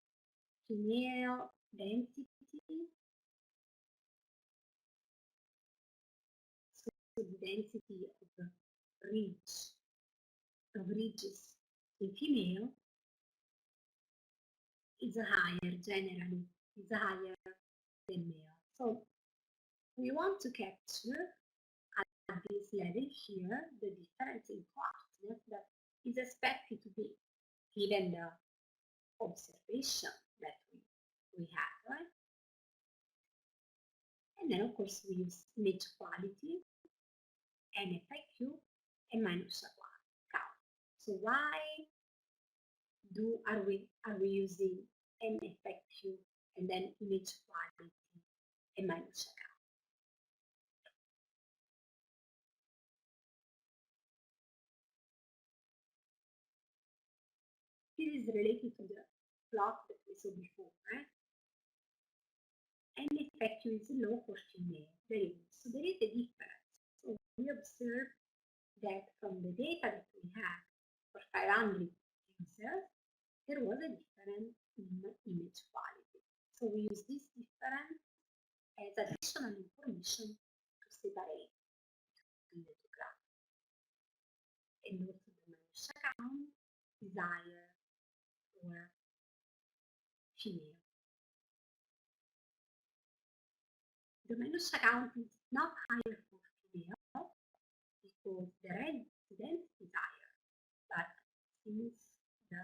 [SPEAKER 1] Female density, so the density of ridges in female is higher, generally, is higher than male. So we want to capture at this level here the difference in quartziness that is expected to be given the observation that we have, right? And then of course we use image quality, NFIQ, and minus count. So why are we using NFIQ and then image quality and minus count? This is related to the plot that we saw before, right? NFIQ is low for female. Very good. So there is a difference. So we observe that from the data that we had for 500 users, there was a difference in image quality. So we use this difference as additional information to separate between the two graphs. And also the Manusha count is higher for female. The Manusha count is not higher for female because the density is higher, but since the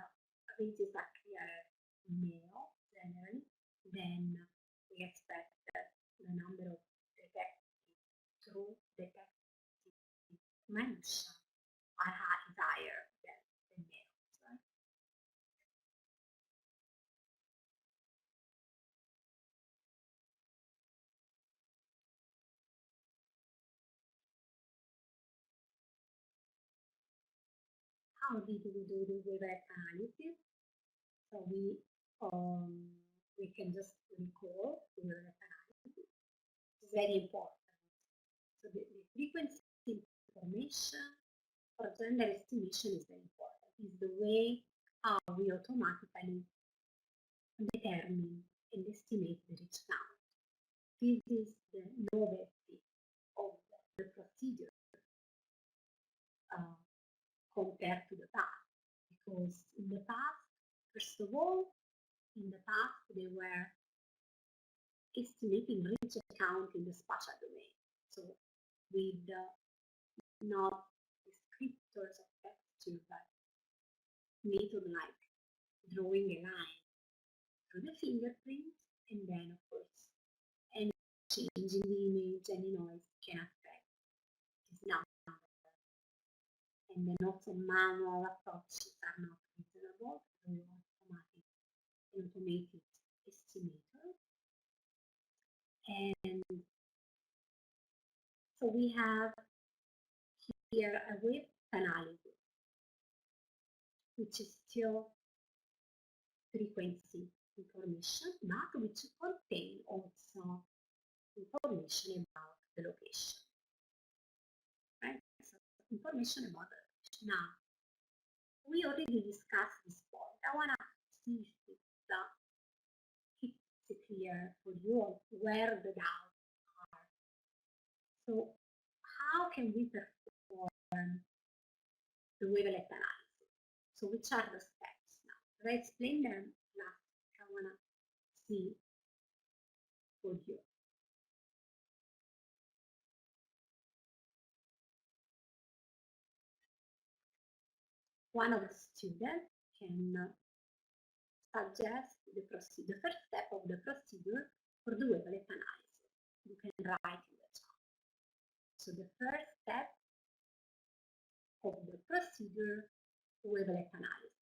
[SPEAKER 1] ridges are clearer male generally, then we expect that the number of true detected Manusha is higher than males. Right? How did we do the web analysis? So we we can just recall Weaver analysis. It's very important. So the frequency information for gender estimation is very important. It's the way how we automatically determine and estimate the reach count. This is the novelty of the procedure compared to the past. Because in the past, first of all, in the past they were estimating reach count in the spatial domain. So with not descriptors of texture, but method like drawing a line through the fingerprints, and then of course any change in the image, any noise can affect this number. And then also manual approaches are not reasonable through automated estimator. And so we have here a wave analysis, which is still frequency information, but which contain also information about the location. Right? So information about the location. Now, we already discussed this point. I want to see if it's clear for you where the doubts are. So how can we perform the wavelet analysis? So which are the steps now? I explained them last week. I want to see for you. One of the students can suggest the procedure, the first step of the procedure for the wavelet analysis. You can write in the chat. So the first step of the procedure, wavelet analysis.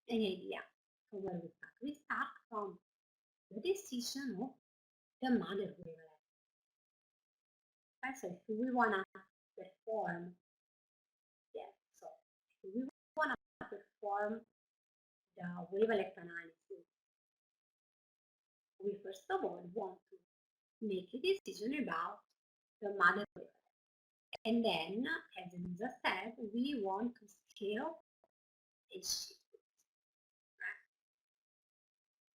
[SPEAKER 1] An idea from where we start. We start from the decision of the mother wavelet. Right? So if we want to perform, so if we want to perform the wavelet analysis, we first of all want to make a decision about the mother wavelet. And then, as Elisa said, we want to scale and shift.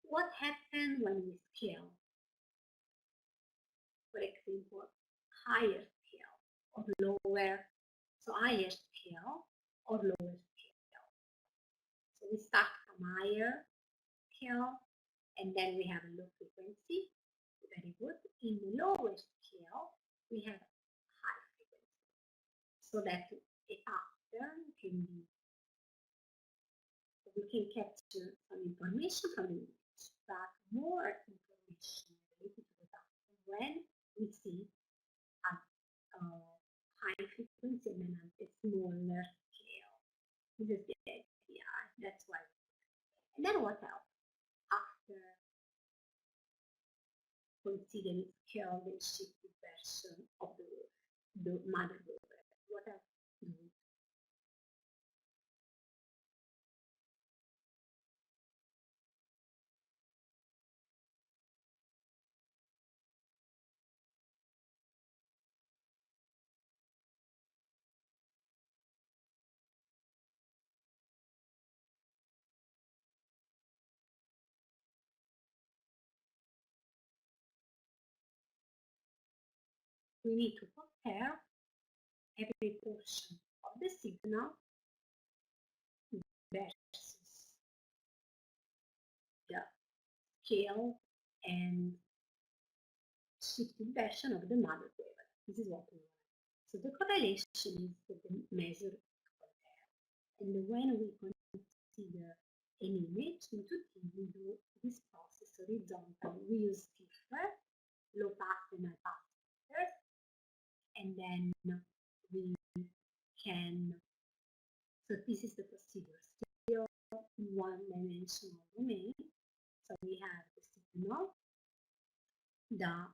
[SPEAKER 1] What happens when we scale? For example, higher scale or lower, so higher scale or lower scale. So we start from higher scale and then we have a low frequency, very good. In the lower scale, we have high frequency, so that a pattern can be, we can capture some information from the image, but more information related to the pattern when we see a high frequency and then a smaller scale. This is the idea. That's why. And then what else? After considering scaled and shifted version of the mother wavelet, what else do we do? We need to compare every portion of the signal versus the scale and shifted version of the mother wavelet. This is what we want. So the correlation is the measure to compare. And when we consider an image into T, we do this process of horizontal, we use filter, low pass and high pass filters, and then we can, so this is the procedure, still one-dimensional domain. So we have the signal, the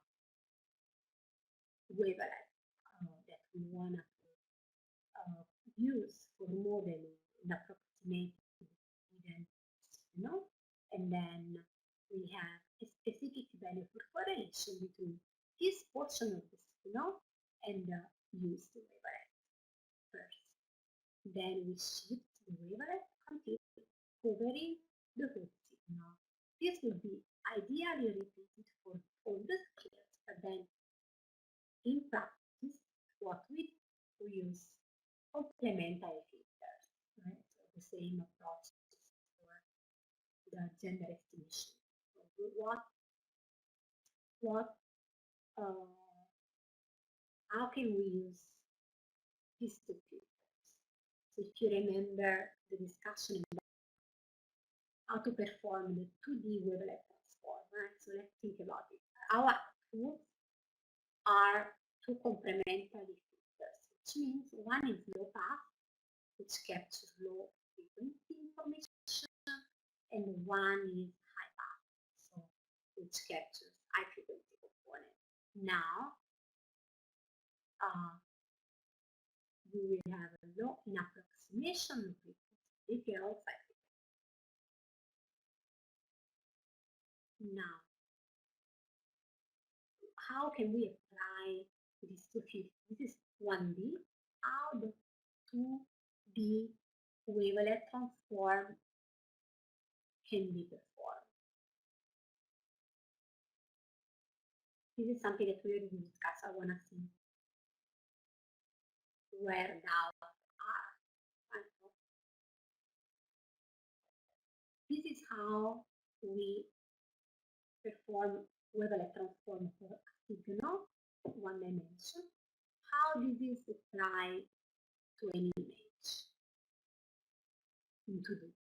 [SPEAKER 1] wavelet that we want to use for modeling the approximate hidden signal, and then we have a specific value for correlation between this portion of the signal and the used wavelet first. Then we shift the wavelet until covering the whole signal. This would be ideally repeated for all the scales, but then in practice, what we use complementary filters, right? So the same approach for the gender estimation. So how can we use these two filters? So if you remember the discussion about how to perform the 2D wavelet transform, right? So let's think about it. Our tools are two complementary filters, which means one is low pass, which captures low frequency information, and one is high pass, so which captures high frequency component. Now we will have a low in approximation frequency, details like now. How can we apply these two filters? This is 1D. How the 2D wavelet transform can be performed. This is something that we already discussed. I want to see where doubts are. This is how we perform wavelet transform for a signal, one dimension. How this is applied to an image in 2D.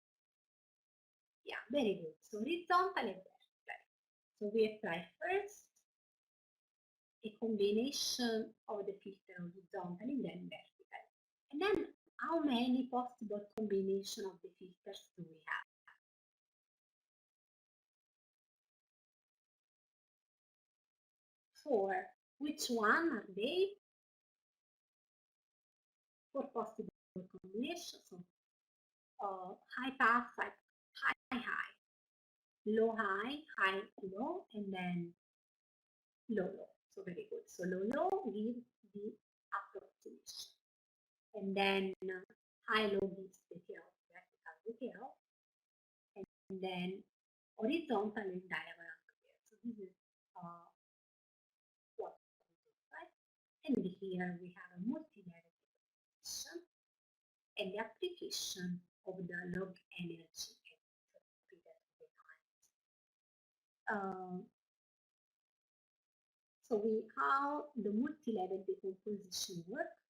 [SPEAKER 1] Yeah, very good. So horizontal and vertical. So we apply first a combination of the filter horizontal and then vertical. And then how many possible combinations of the filters do we have? 4. Which one are they? 4 possible combinations. So high pass, like high, high, low, high, high, low, and then low, low. So very good. So low, low gives the approximation. And then high, low gives the tail, vertical detail. And then horizontal and diagonal detail. So this is what we do, right? And here we have a multi-level application and the application of the log energy. So how the multi-level decomposition works.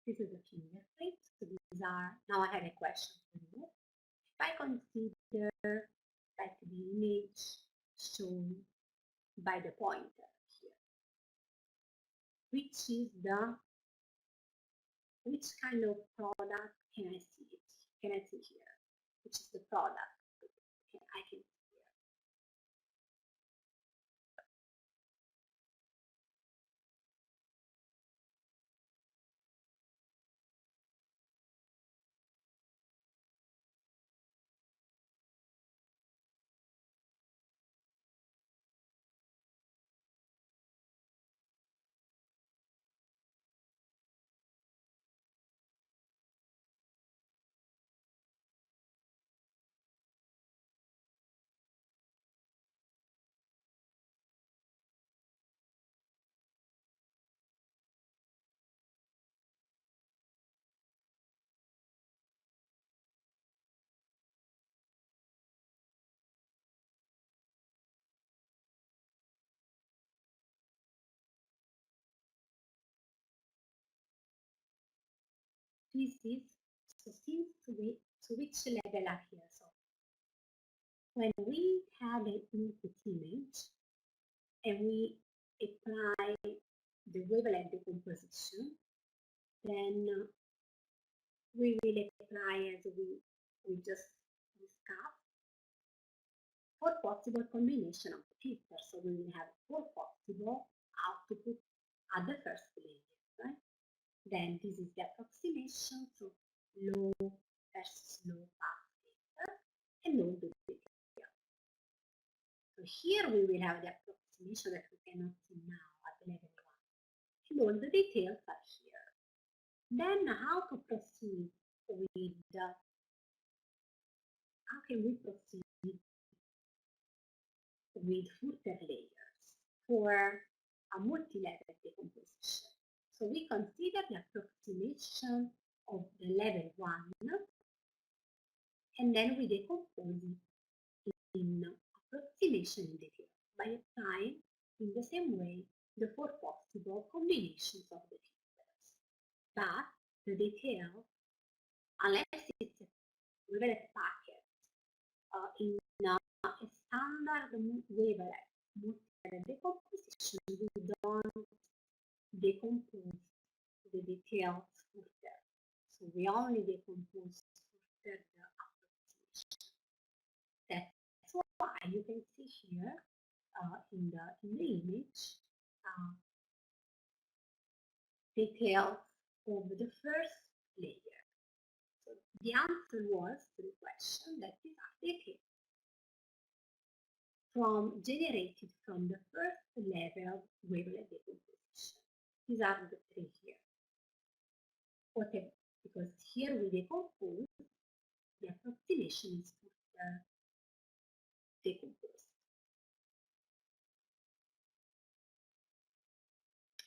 [SPEAKER 1] This is a fingerprint. So these are, now I have a question for you. If I consider like the image shown by the pointer here, which kind of product can I see it? Can I see here? Which is the product I can see here? This is, so since we, so which level are here? So when we have an input image and we apply the wavelength decomposition, then we will apply, as we just discussed, 4 possible combination of the filters. So we will have 4 possible output at the first layer, right? Then this is the approximation, so low versus low pass filter, and all the details. So here we will have the approximation that we cannot see now at level 1, and all the details are here. Then how to proceed with how can we proceed with further layers for a multi-level decomposition? So we consider the approximation of the level 1, and then we decompose it in approximation in detail by applying in the same way the 4 possible combinations of the filters. But the detail, unless it's a wavelength packet in a standard wavelength multi-level decomposition, we don't decompose the details further. So we only decompose further the approximation. That's why you can see here in the image details of the first layer. So the answer was to the question that these are details generated from the first level wavelength decomposition. These are the 3 here. Okay, because here we decompose, the approximation is further decomposed.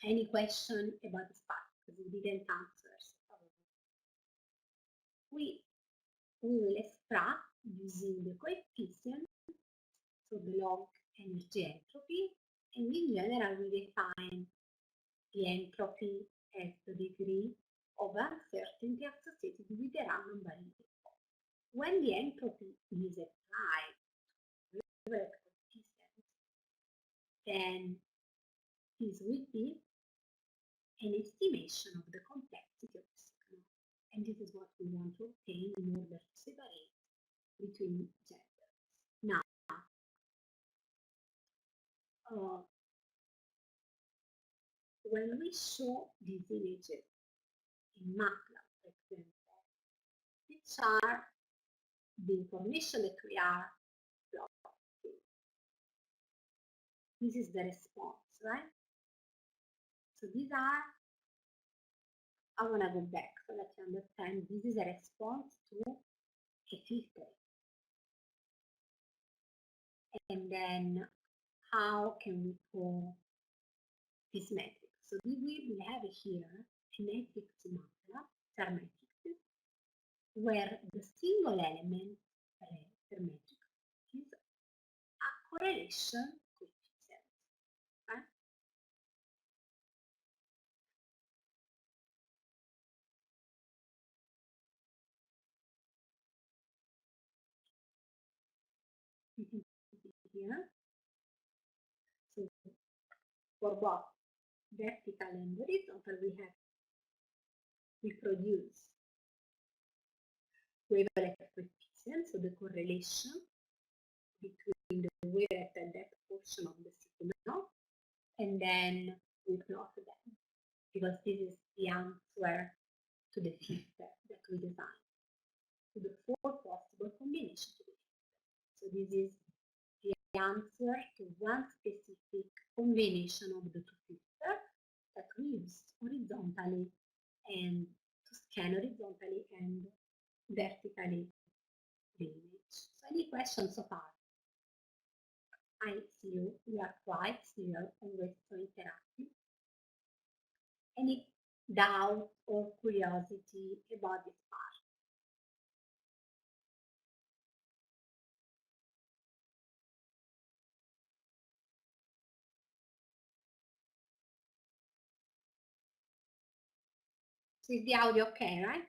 [SPEAKER 1] Any question about this part? Because we didn't answer. We will extract using the coefficient, so the log energy entropy, and in general we define the entropy as the degree of uncertainty associated with the random variable. When the entropy is applied to the coefficient, then this will be an estimation of the complexity of the signal. And this is what we want to obtain in order to separate between genders. Now, when we show these images in MATLAB, for example, which are the information that we are plotting. This is the response, right? So these are, I want to go back so that you understand, this is a response to a filter. And then how can we call this matrix? So we will have here a matrix in MATLAB, star matrix, where the single element per matrix is a correlation coefficient. Right? Here. So for both vertical and horizontal, we produce wavelength coefficient, so the correlation between the wavelength and that portion of the signal, and then we plot them, because this is the answer to the filter that we designed, to the 4 possible combinations of the filter. So this is the answer to one specific combination of the 2 filters that we use horizontally and to scan horizontally and vertically the image. So any questions so far? I see you are quite still, always so interactive. Any doubt or curiosity about this part? So is the audio okay, right?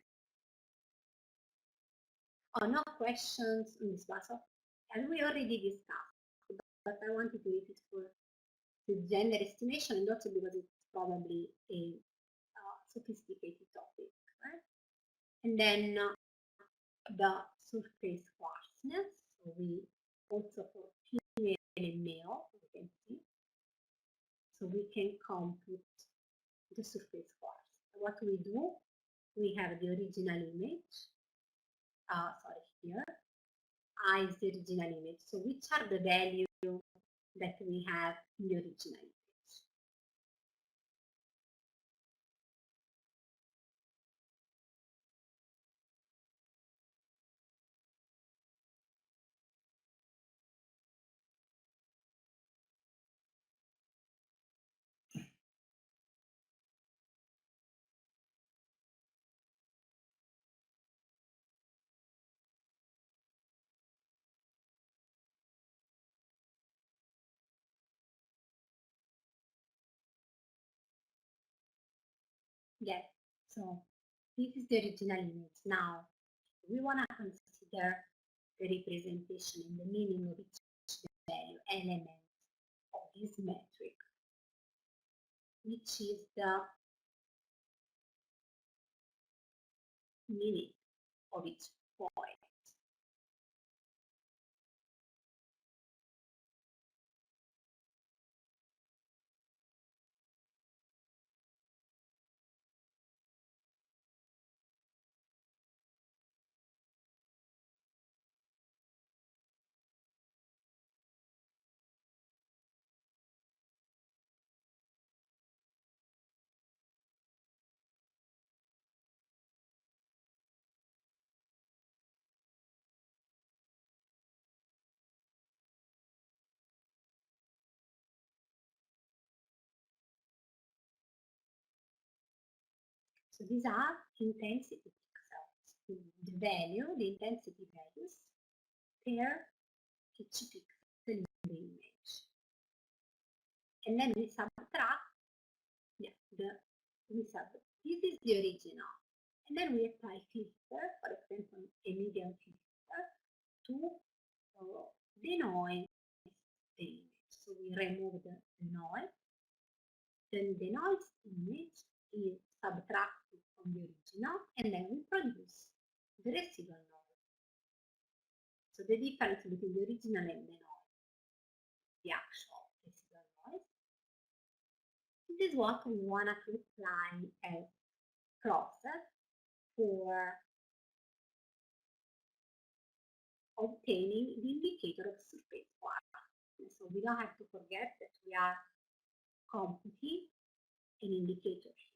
[SPEAKER 1] Oh, no questions on this part. So as we already discussed, but I wanted to leave it for the gender estimation, and also because it's probably a sophisticated topic, right? And then the surface coarseness, so we also for female and male, you can see. So we can compute the surface coarse. What we do, we have the original image, sorry, here, I is the original image. So which are the values that we have in the original image? Yes, so this is the original image. Now, we want to consider the representation and the meaning of each value element of this metric, which is the meaning of each point. So these are intensity pixels, the value, the intensity values per each pixel in the image. And then we subtract, this is the original. And then we apply filter, for example, a median filter to denoise the image. So we remove the noise. Then the noise image is subtracted from the original, and then we produce the residual noise. So the difference between the original and the noise, the actual residual noise. This is what we want to apply as process for obtaining the indicator of surface coarseness. So we don't have to forget that we are computing an indicator here.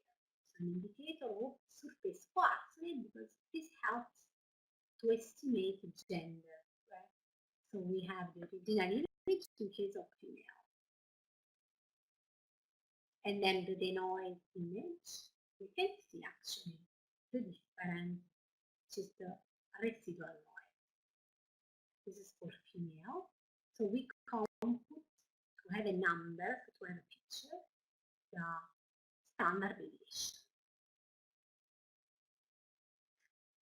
[SPEAKER 1] So an indicator of surface coarseness, because this helps to estimate gender, right? So we have the original image in case of female. And then the denoise image, we can see actually the difference, which is the residual noise. This is for female. So we compute to have a number, to have a picture, the standard deviation.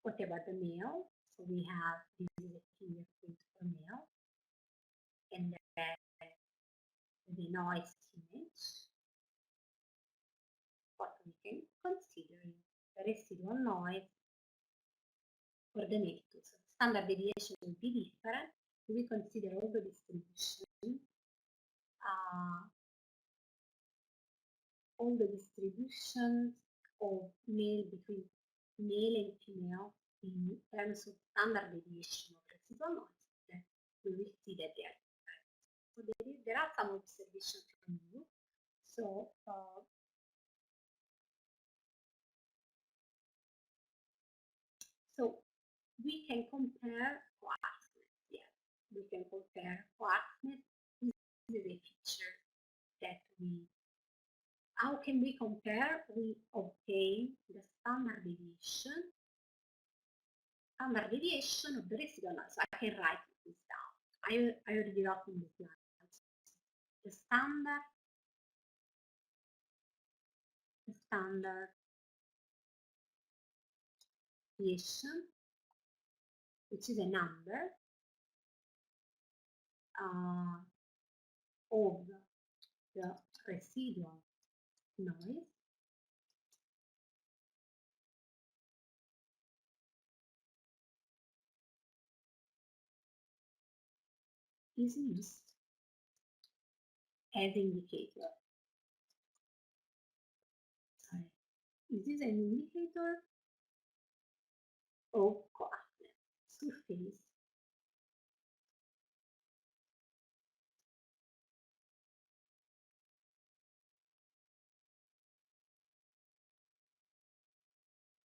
[SPEAKER 1] What about the male? So we have, this is a fingerprint for male, and then the noise image. What we can consider is the residual noise for the male too. So standard deviation will be different. We consider all the distribution, all the distributions of male between male and female in terms of standard deviation of residual noise. Then we will see that they are different. So there are some observations from you. So we can compare coarseness. Yes, we can compare coarseness. This is a feature that we. How can we compare? We obtain the standard deviation of the residual noise. So I can write this down. I already wrote in the slides. The standard deviation, which is a number, of the residual noise is used as indicator. Sorry, is this an indicator of coarseness, surface?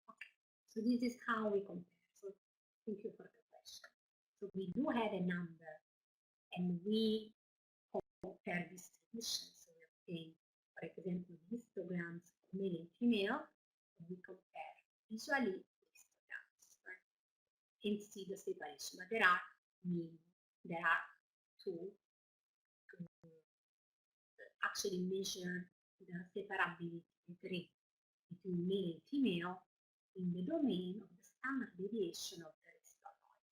[SPEAKER 1] Okay, so this is how we compare. So thank you for the question. So we do have a number and we compare distributions. So we obtain, for example, histograms of male and female, and we compare visually histograms, right? And see the separation. But there are two to actually measure the separability rate between male and female in the domain of the standard deviation of the residual noise.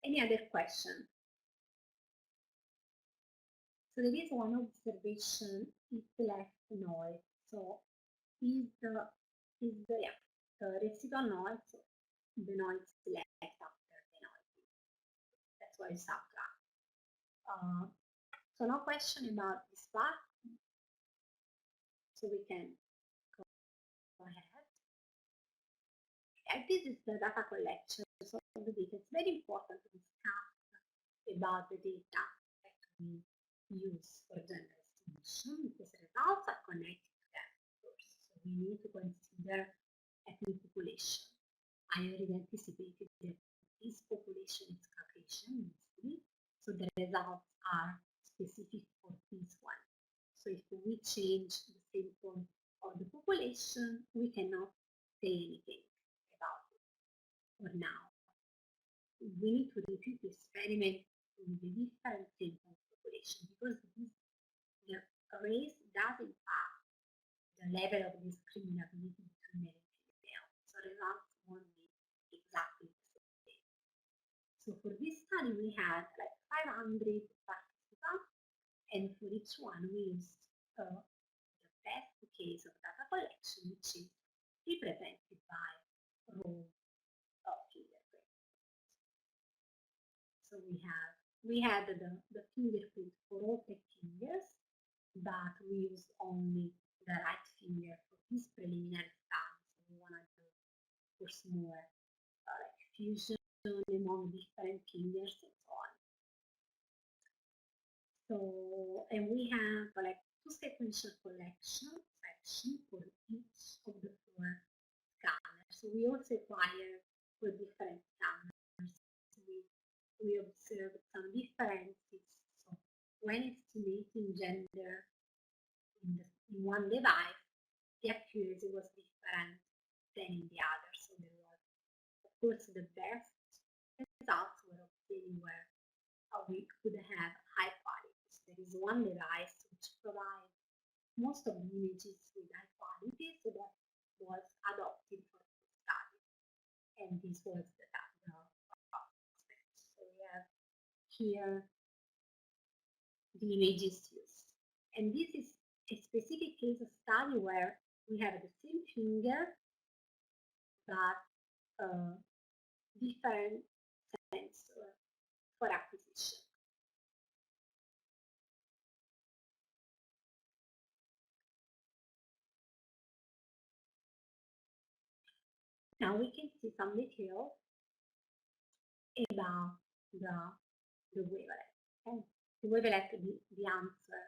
[SPEAKER 1] Any other question? So there is one observation, it's less noise. So is the residual noise, the noise left after the noise. That's why it's subtract. So no question about this part. So we can go ahead. And this is the data collection. So the data, it's very important to discuss about the data that we use for gender estimation because the results are connected to that first. So we need to consider ethnic population. I already anticipated that this population is Caucasian mostly, so the results are specific for this one. So if we change the sample of the population, we cannot say anything about it for now. We need to repeat the experiment with the different sample population because the race does impact the level of discriminability between male and female. So results won't be exactly the same. So for this study, we had like 500 participants, and for each one, we used the best case of data collection, which is represented by raw fingerprint. So we had the fingerprint for all the fingers, but we used only the right finger for this preliminary study. So we want to do, of course, more like fusion among different fingers and so on. So, and we have like two sequential collection section for each of the four scanners. So we also acquire for different scanners. So we observed some differences. So when estimating gender in one device, the accuracy was different than in the other. So there was, of course, the best results were obtained where we could have high quality. So there is one device which provides most of the images with high quality, so that was adopted for the study. And this was the aspect. So we have here the images used. And this is a specific case of study where we have the same finger, but different sensor for acquisition. Now we can see some details about the wavelet. Okay? The wavelet, the answer.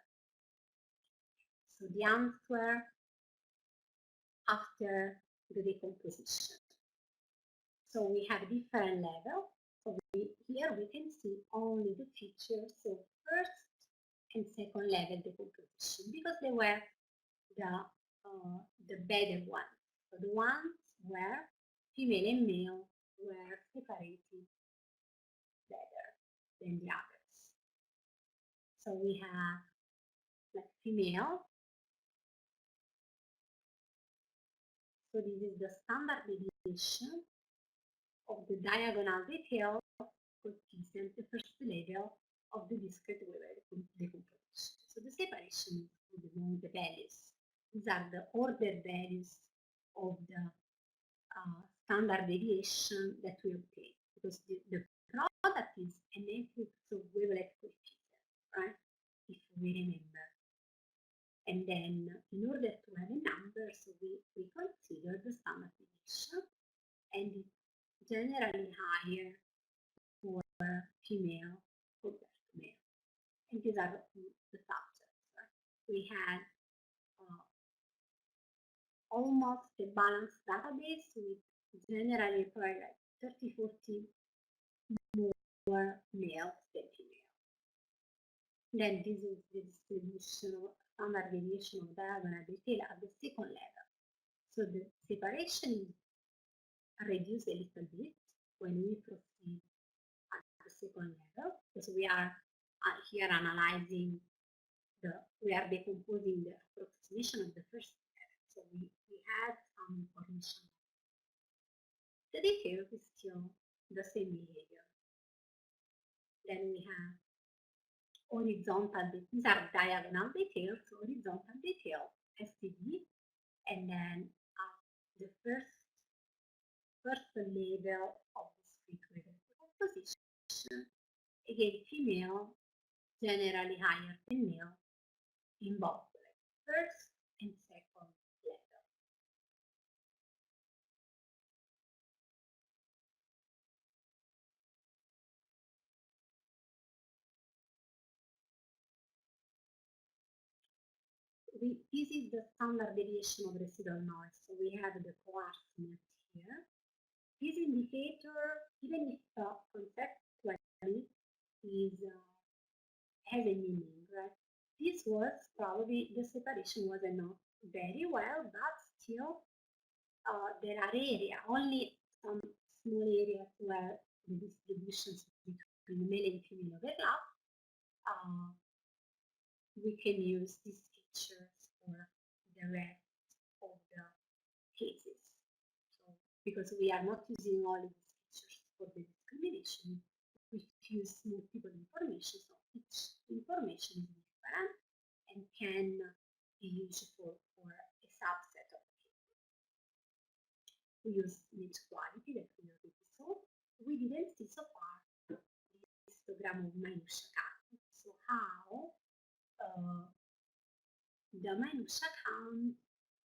[SPEAKER 1] So the answer after the decomposition. So we have different levels. So here we can see only the features of first and second level decomposition because they were the better ones. So the ones where female and male were separated better than the others. So we have like female. So this is the standard deviation of the diagonal detail coefficient, the first level of the discrete Wavelet decomposition. So the separation is among the values. These are the ordered values of the standard deviation that we obtain, because the product is a matrix of wavelet coefficient, right? If we remember. And then in order to have a number, so we consider the standard deviation, and it's generally higher for female compared to male. And these are the subjects, right? We had almost a balanced database with generally probably like 30-40 more males than female. Then this is the distribution of standard deviation of diagonal detail at the second level. So the separation is reduced a little bit when we proceed at the second level, because we are here analyzing we are decomposing the approximation of the first level. So we had some information. The details is still the same behavior. Then we have horizontal, these are diagonal details, horizontal detail, STD, and then the first level of the discrete composition, again female, generally higher than male in both first and second level. This is the standard deviation of residual noise. So we have the coarse net here. This indicator, even if conceptually has a meaning, right? This was probably, the separation was not very well, but still there are areas, only some small areas where the distributions between male and female overlap. We can use these features for the rest of the cases. So, because we are not using all these features for the discrimination, we use multiple information, so each information is different and can be useful for a subset of cases. We use inequality that we already saw. We didn't see so far the histogram of Minutia count. So how the Minutia count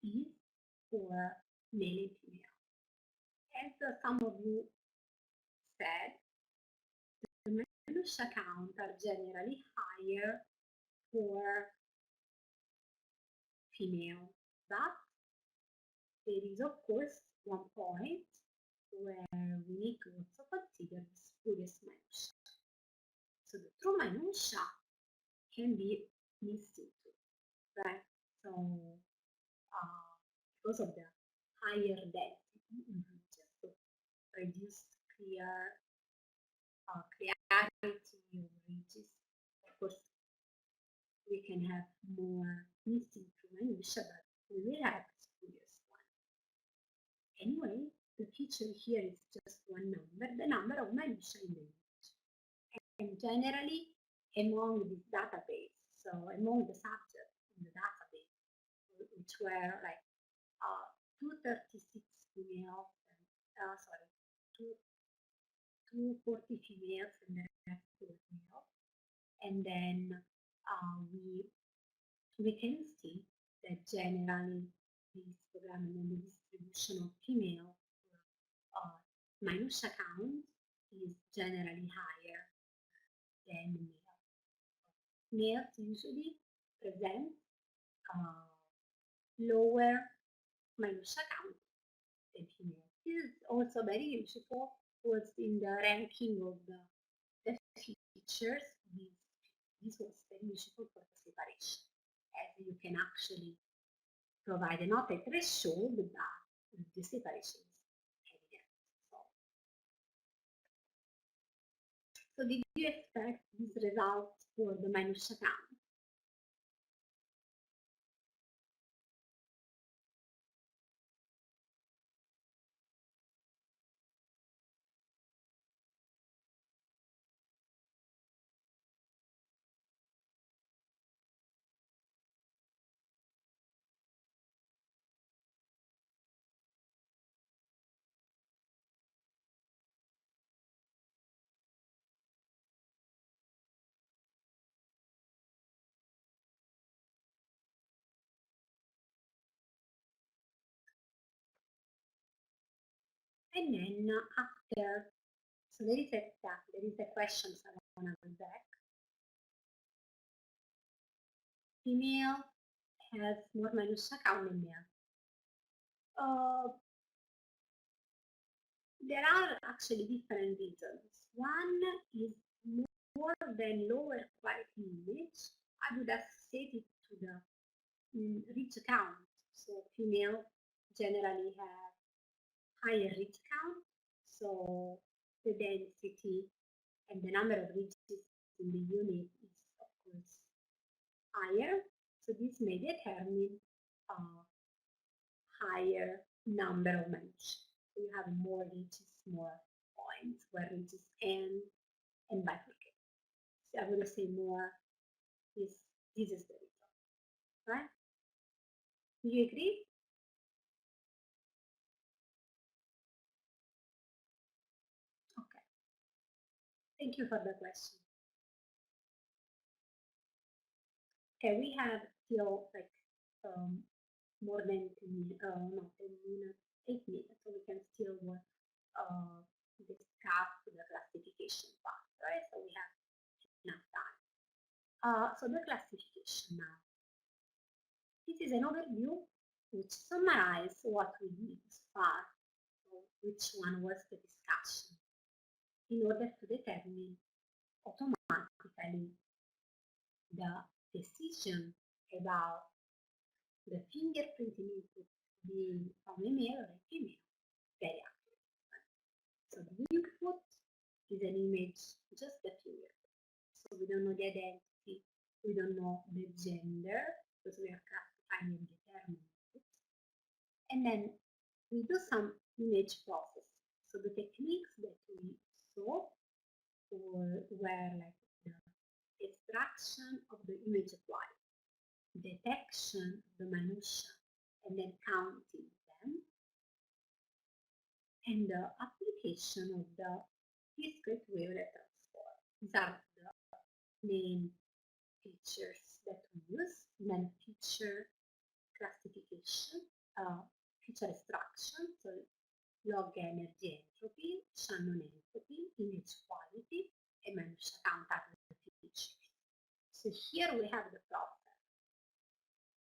[SPEAKER 1] is for male and female. As some of you said, the Minutia count are generally higher for female, but there is of course one point where we need to also consider the spurious Minutia. So the true Minutia can be missing too, right? So because of the higher density in regions, so reduced clarity of ridges, of course we can have more missing true Minutia, but we will have the spurious one. Anyway, the feature here is just one number, the number of Minutia in the image. And generally, among this database, so among the subjects in the database, which were like 236 females, and, 240 females, and then 4 males, and then we can see that generally the histogram and the distribution of female Minutia count is generally higher than male. Males usually present lower Minutia count than female. This is also very useful was in the ranking of the features. This was very useful for the separation, as you can actually provide not a threshold, but the separation is evident. So did you expect these results for the Minutia count? And then after, so there is a question, so I want to go back. Female has more Manusha count than male. There are actually different reasons. One is more than lower quality image. I would associate it to the reach count. So female generally have higher reach count, so the density and the number of reaches in the unit is of course higher. So this may determine a higher number of mentions. So you have more reaches, more points where reaches end and bifurcate. So I would say more is this is the result, right? Do you agree? Okay. Thank you for the question. Okay, we have still like more than 10 minutes, not 10 minutes, 8 minutes, so we can still discuss the classification part, right? So we have enough time. So the classification now. This is an overview which summarizes what we did so far, so which one was the discussion, in order to determine automatically the decision about the fingerprinting input being from a male or a female very accurate. So the input is an image, just the fingerprint. So we don't know the identity, we don't know the gender, because we are classifying and determining it. And then we do some image processing. So the techniques that we saw were like the extraction of the image quality, detection of the minutiae, and then counting them, and the application of the discrete wavelet transform. These are the main features that we use. And then feature classification, feature extraction, so log energy entropy, Shannon entropy, image quality, and minutiae count are the features. So here we have the process.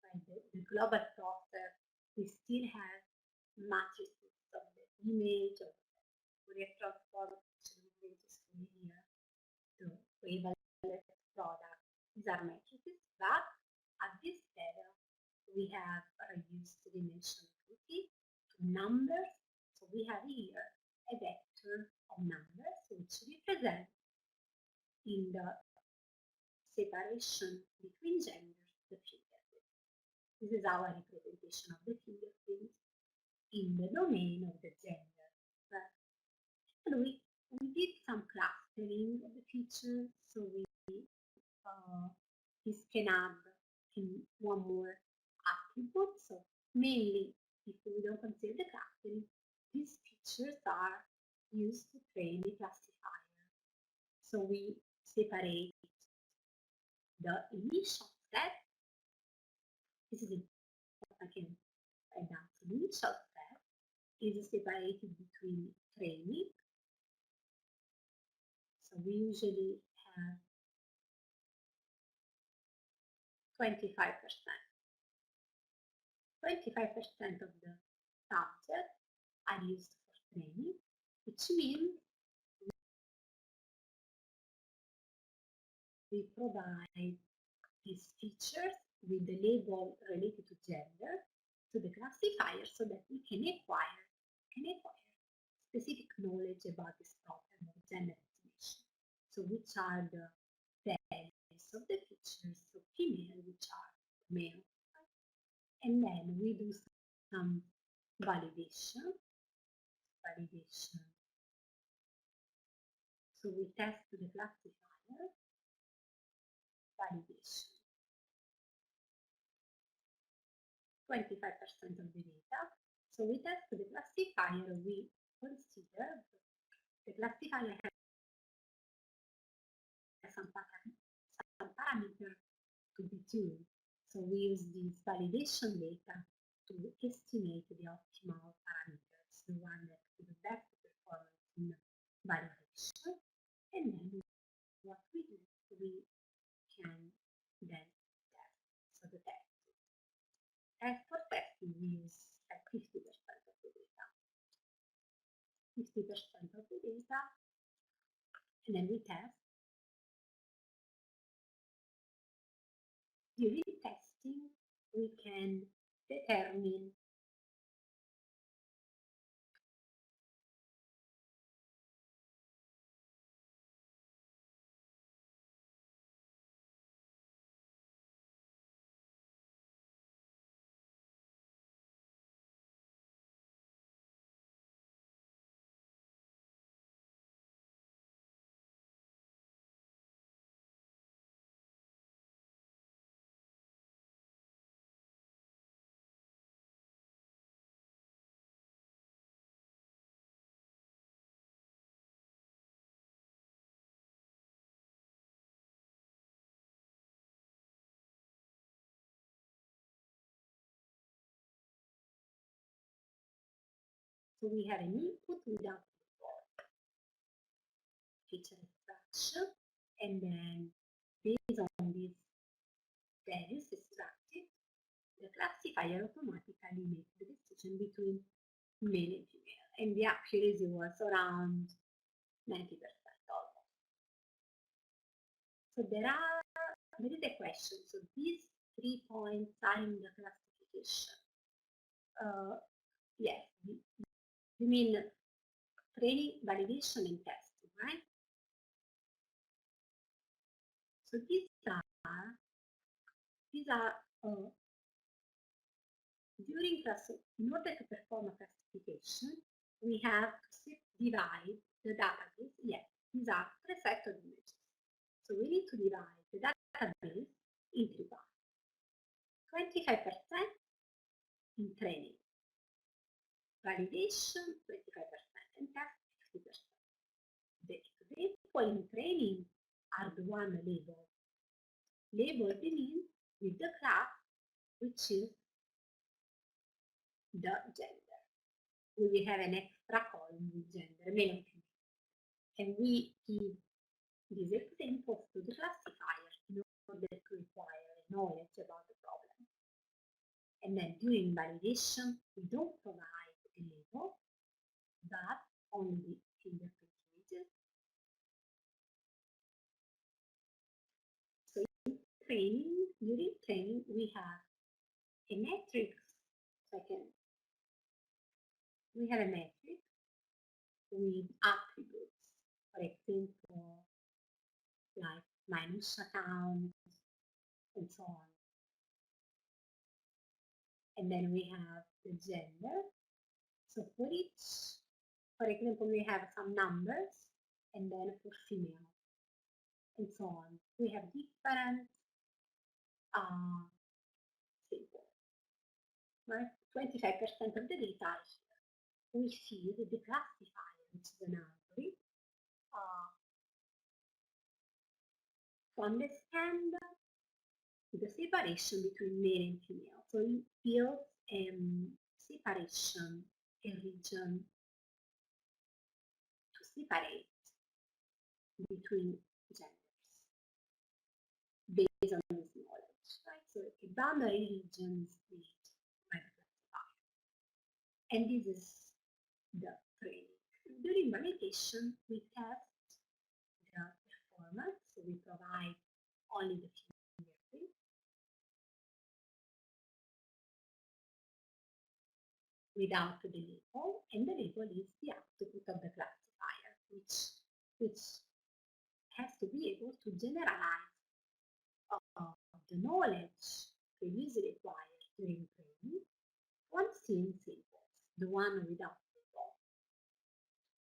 [SPEAKER 1] Right? The global process, we still have matrices of the image, of the Fourier transform, images linear, the wavelet product. These are matrices, but at this level, we have reduced dimensionality to numbers. So we have here a vector of numbers which represent in the separation between genders the fingerprint. This is our representation of the fingerprint in the domain of the gender. And we did some clustering of the features, so this can add one more attribute. So mainly, if we don't consider the clustering, these features are used to train the classifier. So we separate the initial set. This is what I can write down. So the initial set is separated between training. So we usually have 25%. 25% of the subjects are used for training, which means we provide these features with the label related to gender to the classifier so that we can acquire specific knowledge about this problem of gender estimation. So which are the values of the features of female, which are male. And then we do some validation. So we test the classifier, validation. 25% of the data. So we test the classifier, we consider the classifier has some parameter to be tuned. So we use this validation data to estimate the optimal parameters, the one that to the best is at 50% of the data. 50% of the data, and then we test. During testing, we can determine so we have an input without report, feature extraction, and then based on these values extracted, the classifier automatically makes the decision between male and female, and the accuracy was around 90% almost. So there is a question. So these 3 points are in the classification. Yes, you mean training, validation, and testing, right? So these are during class, in order to perform a classification, we have to divide the database. Yes, these are 3 sets of images. So we need to divide the database in 3 parts. 25% in training, validation 25%, and test 50%. The example in training are the one labeled. Labeled means with the class, which is the gender. We will have an extra column with gender, male and female. And we give these examples to the classifier in order to acquire knowledge about the problem. And then during validation, we don't provide a label, but only fingerprint images. So during training, we have a matrix. We have a matrix with attributes, for example, like minus account and so on. And then we have the gender. So for each, for example, we have some numbers, and then for female, and so on. We have different symbols, right? 25% of the data is here. We feed the classifier, which is an algorithm, to understand the separation between male and female. So it builds separation, a region to separate between genders based on this knowledge, right? So a boundary region is created by the classifier. And this is the training. During validation, we test the performance, so we provide only the fingerprint. Without the label, and the label is the output of the classifier, which has to be able to generalize the knowledge previously acquired during training on scene samples, the one without label.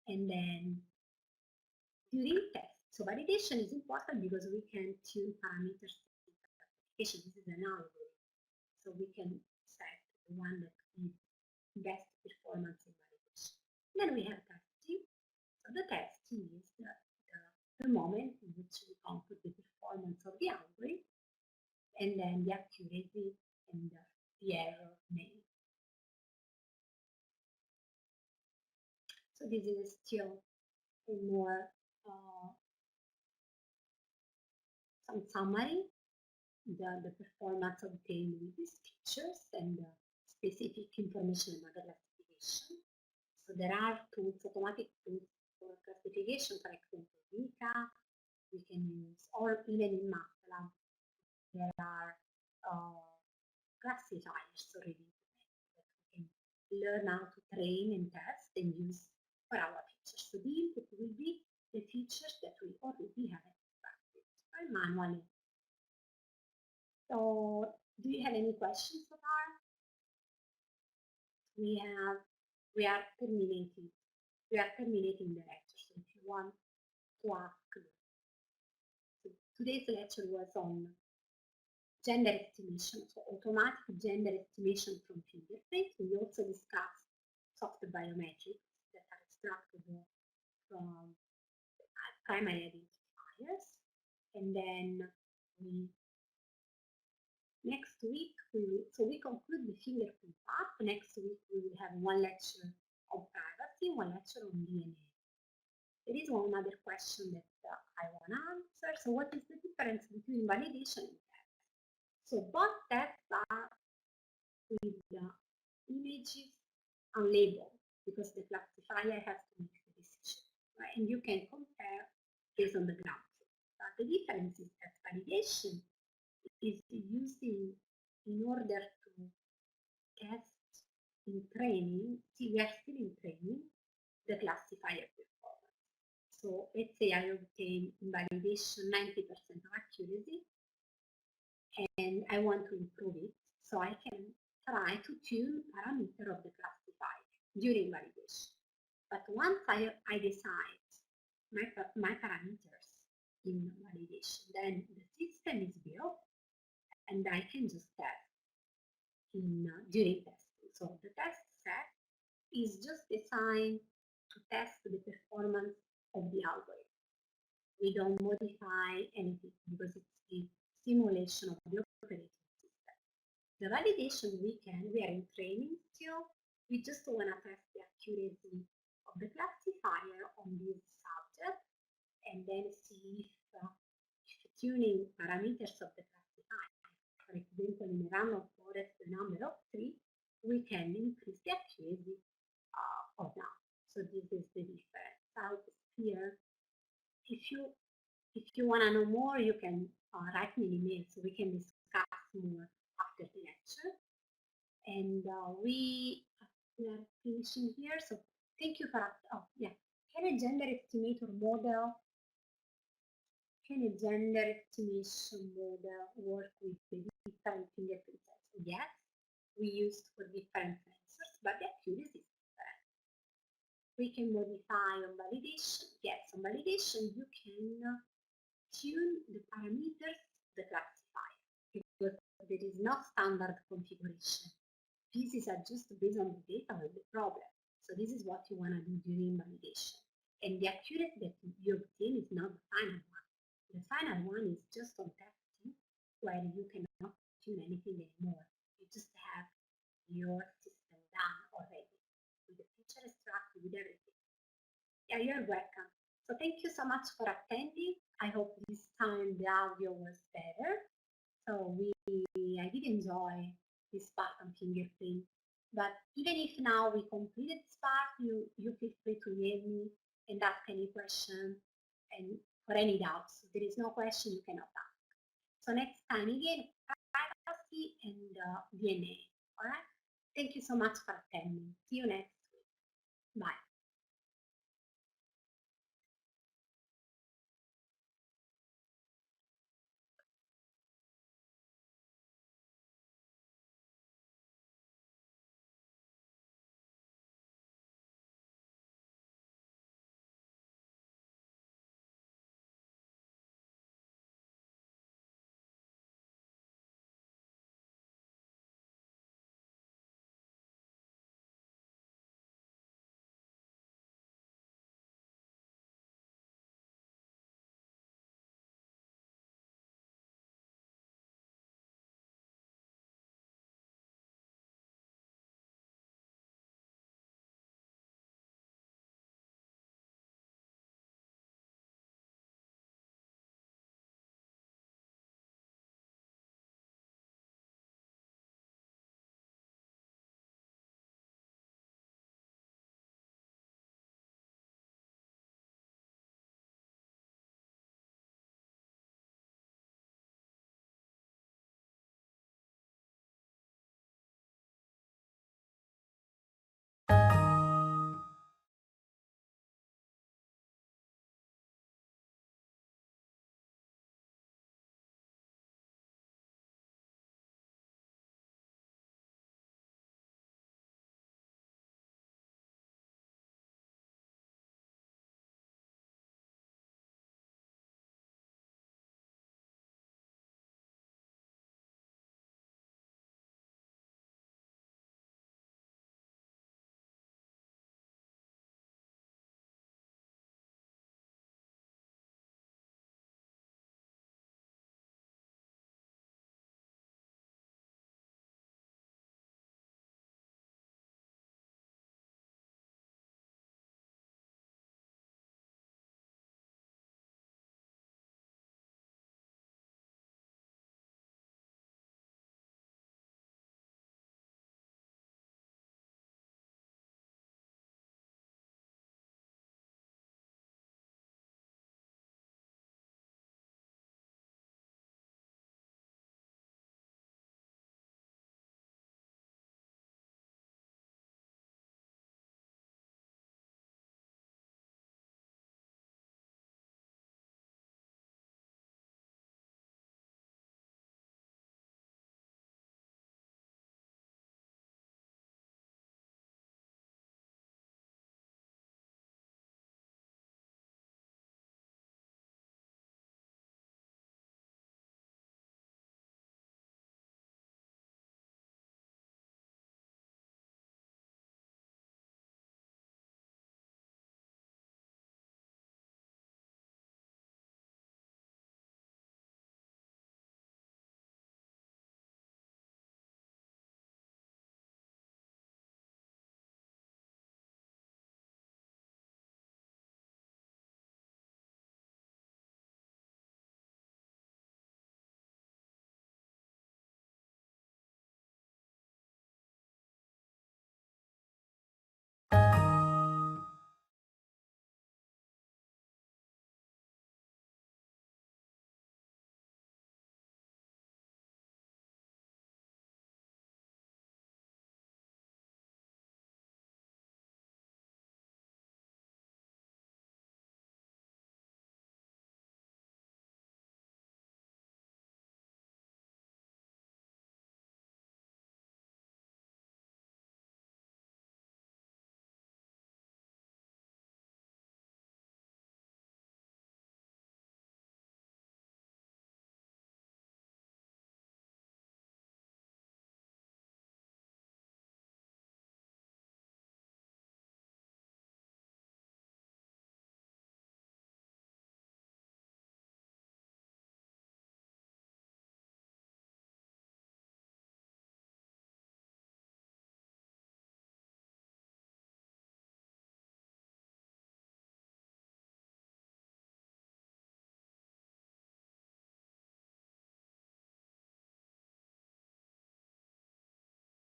[SPEAKER 1] And then during tests, so validation is important because we can tune parameters in classification. This is an algorithm, so we can set the one that gives best performance in validation. Then we have testing. So the testing is the moment in which we compute the performance of the algorithm, and then the accuracy and the error made. So this is still a more some summary, the performance obtained with these features and the specific information about the classification. So there are tools, automatic tools for classification, for example, Vika, we can use, or even in MATLAB, there are classifiers already that we can learn how to train and test and use for our features. So the input will be the features that we already have extracted manually. So do you have any questions so far? We are terminating the lecture. So if you want to ask, so today's lecture was on gender estimation, so automatic gender estimation from fingerprint. We also discussed soft biometrics that are extracted from primary identifiers. And then next week, we conclude the fingerprint part. Next week, we will have one lecture on privacy, one lecture on DNA. There is one other question that I want to answer. So what is the difference between validation and test? So both tests are with the images unlabeled because the classifier has to make the decision, right? And you can compare based on the ground truth. But the difference is that validation is using in order to test in training, see, we are still in training, the classifier performance. So let's say I obtain in validation 90% of accuracy and I want to improve it, so I can try to tune parameter of the classifier during validation. But once I decide my parameters in validation, then the system is built and I can just test during testing. So the test set is just designed to test the performance of the algorithm. We don't modify anything because it's the simulation of the operating system. The validation we are in training still. We just want to test the accuracy of the classifier on this subject and then see if tuning parameters of the classifier, for example, in a random forest, the number of 3, we can increase the accuracy or not. So this is the difference. Out here, if you want to know more, you can write me an email so we can discuss more after the lecture. And we are finishing here. So thank you for, can a gender estimator model, can a gender estimation model work with the different fingerprint sensors? Yes, we used for different sensors, but the accuracy is different. We can modify on validation. Yes, on validation you can tune the parameters of the classifier because there is no standard configuration. Pieces are just based on the data of the problem. So this is what you want to do during validation. And the accuracy that you obtain is not the final one. The final one is just on testing where you cannot tune anything anymore. You just have your system done already with the feature extracted, with everything. Yeah, you're welcome. So thank you so much for attending. I hope this time the audio was better. So I did enjoy this part on fingerprint. But even if now we completed this part, you feel free to email me and ask any question and for any doubts. If there is no question, you cannot ask. So next time again, privacy and DNA. All right. Thank you so much for attending. See you next week. Bye.